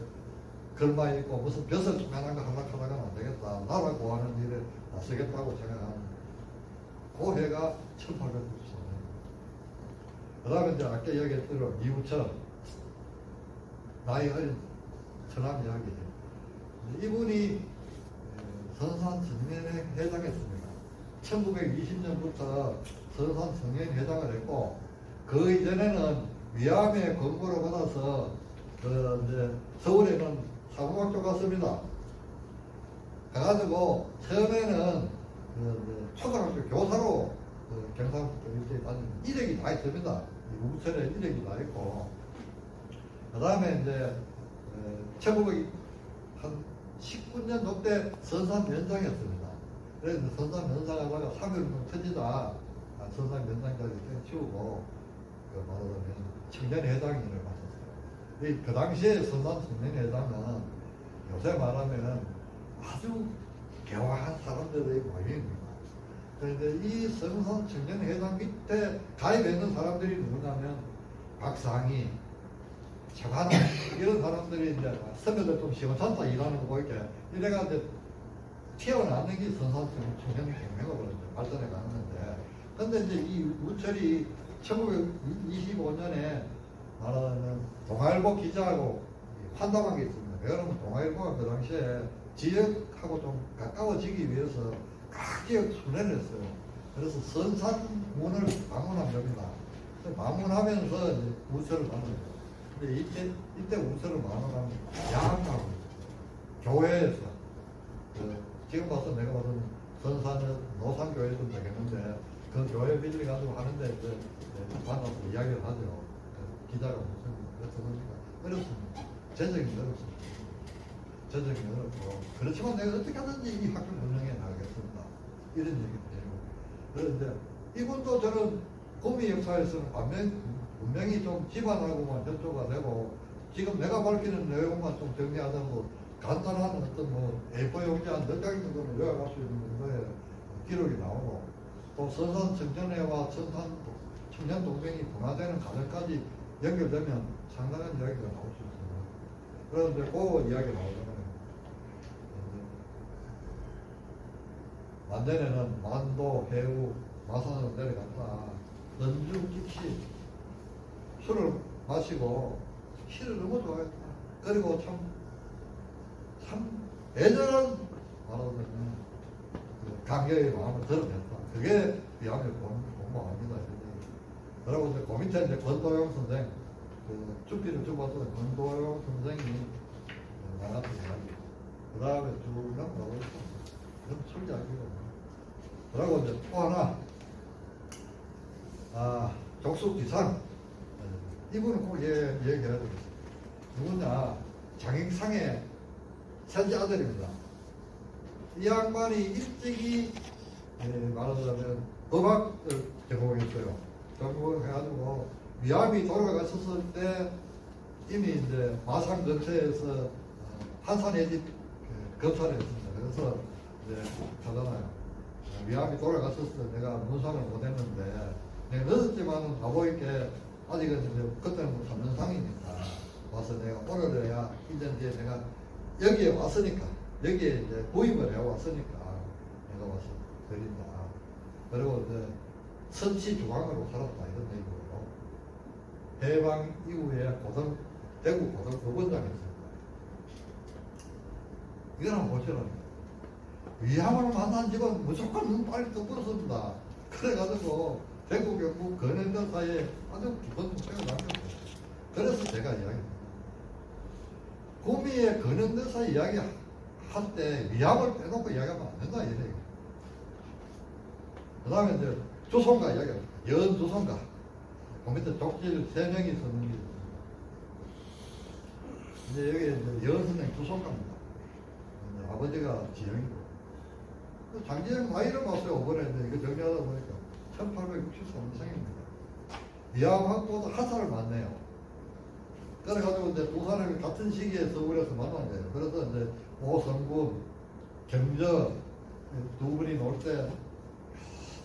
걸마 있고 무슨 벼슬 조그만한 거 하락하다가는 안 되겠다. 나라 구하는 일에 나서겠다고 생각하는 그 해가 1894년. 그 다음에 이제 아까 이야기했던 이우철 나이 어린 천암 이야기. 이분이 선산 청년회 회장했습니다. 1920년부터 선산 청년 회장을 했고 그 이전에는 위암의 권고를 받아서 이제 서울에는 사고학교 갔습니다. 가가지고 처음에는 초등학교 교사로 경상북도 일대에 다니는 이력이 다 있습니다. 우천에 이력이 다 있고 그 다음에 이제 1919년도 때 선산면장이었습니다. 그래서 선산면장하다가 3.16 터지다 선산면장까지 치우고 말하자면 청년회장을 맡았어요. 그 당시에 선산 청년회장은 요새 말하면 아주 개화한 사람들의 모임입니다. 그런데 이 선산 청년회장 밑에 가입했는 사람들이 누구냐면 박상희, 최관원 이런 사람들이 이제 선배들 좀 시원찮다 일하는 거 보니까 이래가 이제 튀어나오는 게 선산 청년혁명으로 발전해 갔는데 근데 이제 이 우철이 1925년에 말하자면 동아일보 기자하고 환담한 게 있습니다. 왜 그러면 동아일보가 그 당시에 지역하고 좀 가까워지기 위해서 각 지역 순회를 했어요. 그래서 선산문을 방문한 겁니다. 방문하면서 이제 우서를 받는 거예요. 근데 이때 우서를 방문하면 야한다고 교회에서 지금 봐서 내가 봐서는 선산은 노산교회도 되겠는데 그 교회 빌려가지고 하는데 이제 만나서 이야기를 하죠. 기자가 무슨 그래서 그러니까 어렵습니다. 재정이 어렵습니다. 재정이 어렵고 그렇지만 내가 어떻게 하든지 이 학교 운영해 나가겠습니다. 이런 얘기를 해요. 그런데 이분도 저는 구미 역사에서는 분명히 좀 집안하고만 협조가 되고 지금 내가 밝히는 내용만 좀 정리하자고 간단한 어떤 뭐 A4 용지 한 10장 정도는 요약할 수 있는 정도의 기록이 나오고 또 선산 청년회와 선산 청년 동맹이 분화되는 과정까지 연결되면 상당한 이야기가 나올 수 있습니다. 그런데 그 이야기 나오잖아요. 만전에는 만도, 해우, 마산으로 내려갔다. 연주, 깊이 술을 마시고 시를 너무 좋아했다. 그리고 참 애절한 말하자면 강경의 마음을 드러냈다. 그게 위암의 공부합니다. 그리고 이제 그 밑에 이제 권도영 선생, 주필을 주봤던 권도영 선생이 나갔던 이야기. 그 다음에 쭉 넘어가고 있습니다. 그럼 술 이야기고. 그리고 이제 또 하나, 족수기상. 이분은 꼭 얘기해야 되겠어요. 누구냐, 장익상의 셋째 아들입니다. 이 양반이 일찍이 말하자면 법학을 전공했어요. 전공해가지고 위암이 돌아갔었을 때 이미 이제 마산 근처에서 한산의 집 검사를 했습니다. 그래서 이제 하잖아요. 위암이 돌아갔었을 때 내가 문상을 못했는데 내가 늦었지만 가보이게 아직은 이제 그때는 뭐 3년상이니까 와서 내가 오늘에야 1년 뒤에 내가 여기에 왔으니까 여기에 이제 구입을 해왔으니까 내가 와서 드린다. 그리고 이제 선치 중앙으로 살았다 이런 얘기고 해방 이후에 대구 고등법원장이었습니다. 이걸 한번 보시라니. 위암을 만난 집은 무조건 눈 빨리 떠버렸습니다. 그래가지고 대구 경북 근현대 사이에 아주 깊은 숙제가 남겼어요. 그래서 제가 이야기합니다. 구미의 근현대사 이야기 할 때 위암을 빼놓고 이야기하면 안 된다 이래. 그 다음에 이제 조선가 이야기합니다. 연조선가. 그 밑에 족질 3명이 있었는 게 이제 여기 이제 연선생 조선가입니다. 아버지가 지영이고. 장지영 나이를 봤어요. 이번에 이거 정리하다 보니까 1863년생입니다. 위암하고도 한 살을 만나요. 그래가지고 이제 두 사람이 같은 시기에 서울에서 만난 거예요. 그래서 이제 오성군, 경저 두 분이 놀 때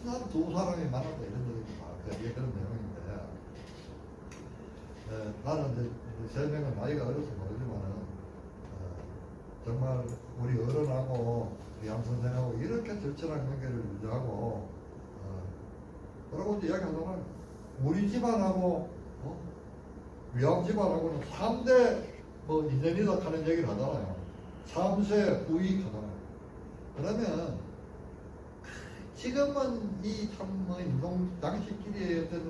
난 두 사람이 만났다 이런 얘기입니다. 그게 그런 내용인데 나는 이제 3명은 나이가 어려서 모르지만은 정말 우리 어른하고 위암 선생하고 이렇게 절친한 관계를 유지하고 그러고 이제 이야기하자면 우리 집안하고 위암 집안하고는 3대 뭐 인연이다 하는 얘기를 하잖아요. 3세 후익 하잖아요. 그러면 지금은 이 참 뭐 인동 당시끼리의 어떤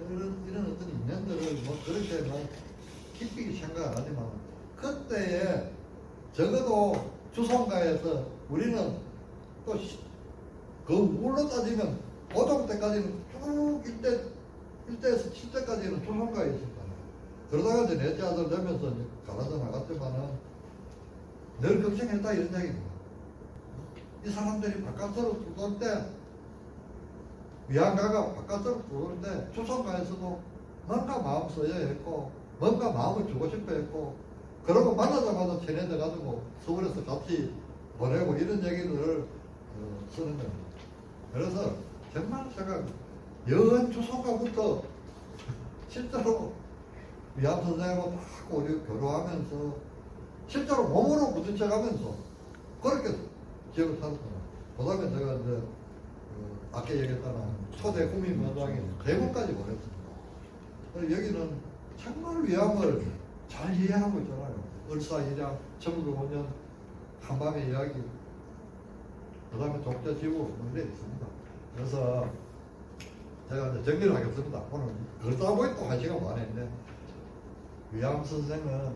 이런 어떤 인연들을 뭐 그렇게 뭐 깊이 생각 안 하지만 그때에 적어도 주성가에서 우리는 또 그 물로 따지면 고종 때까지는 쭉 1대에서 7대까지는 주성가에 있었잖아요. 그러다가 이제 넷째 아들 되면서 이제 갈라져 나갔지만은 늘 걱정했다 이런 얘기입니다. 이 사람들이 바깥으로 들어올 때 위안가가 바깥으로 들어올 때 주성가에서도 뭔가 마음 써야 했고 뭔가 마음을 주고 싶어 했고 그러고 만나자마자 친해져 가지고 서울에서 같이 보내고 이런 얘기들을 쓰는 겁니다. 그래서 정말 제가 연 주성가부터 실제로 위암 선생하고 막 우리 교류하면서 실제로 몸으로 부딪혀가면서 그렇게 기억을 살았잖아요. 그 다음에 제가 이제 아까 얘기했다는 초대 국민문화장에 대구까지 보냈습니다. 여기는 정말 위암을 잘 이해하고 있잖아요. 을사일양 1905년 한밤의 이야기, 그 다음에 독자지구 뭐 이래 있습니다. 그래서 제가 이제 정리를 하겠습니다. 오늘 그걸 따보기 또 1시간 반인데, 위암 선생은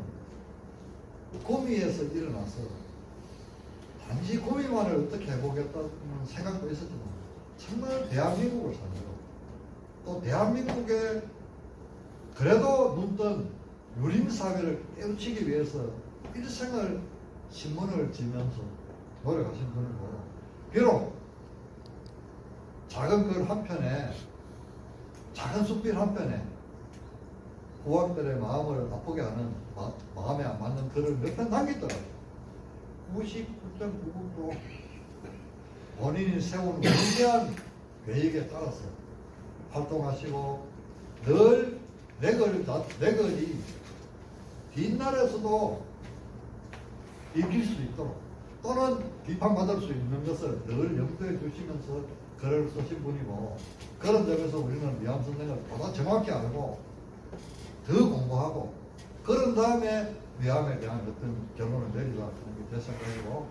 구미에서 일어나서 단지 구미만을 어떻게 해보겠다는 생각도 있었지만 정말 대한민국을 살려고, 또 대한민국에 그래도 눈뜬 유림사회를 깨우치기 위해서 일생을 신문을 지면서 노력하신 분이고, 비록 작은 글 한편에, 작은 숫필 한편에 후학들의 마음을 아프게 하는, 마음에 안 맞는 글을 몇 편 남기더라고요. 99.99% 본인이 세운 위대한 계획에 따라서 활동하시고, 늘 내 글이 뒷날에서도 읽힐 수 있도록, 또는 비판받을 수 있는 것을 늘 염두에 두시면서 글을 쓰신 분이고, 그런 점에서 우리는 위암 선생을 보다 정확히 알고 더 공부하고, 그런 다음에 위암에 대한 어떤 결론을 내리자는 게 제 생각이고,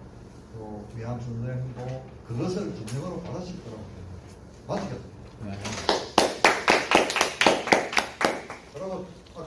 또 위암 선생도 그것을 진정으로 받으실 거라고 마치겠습니다. 네. 여러분, 아까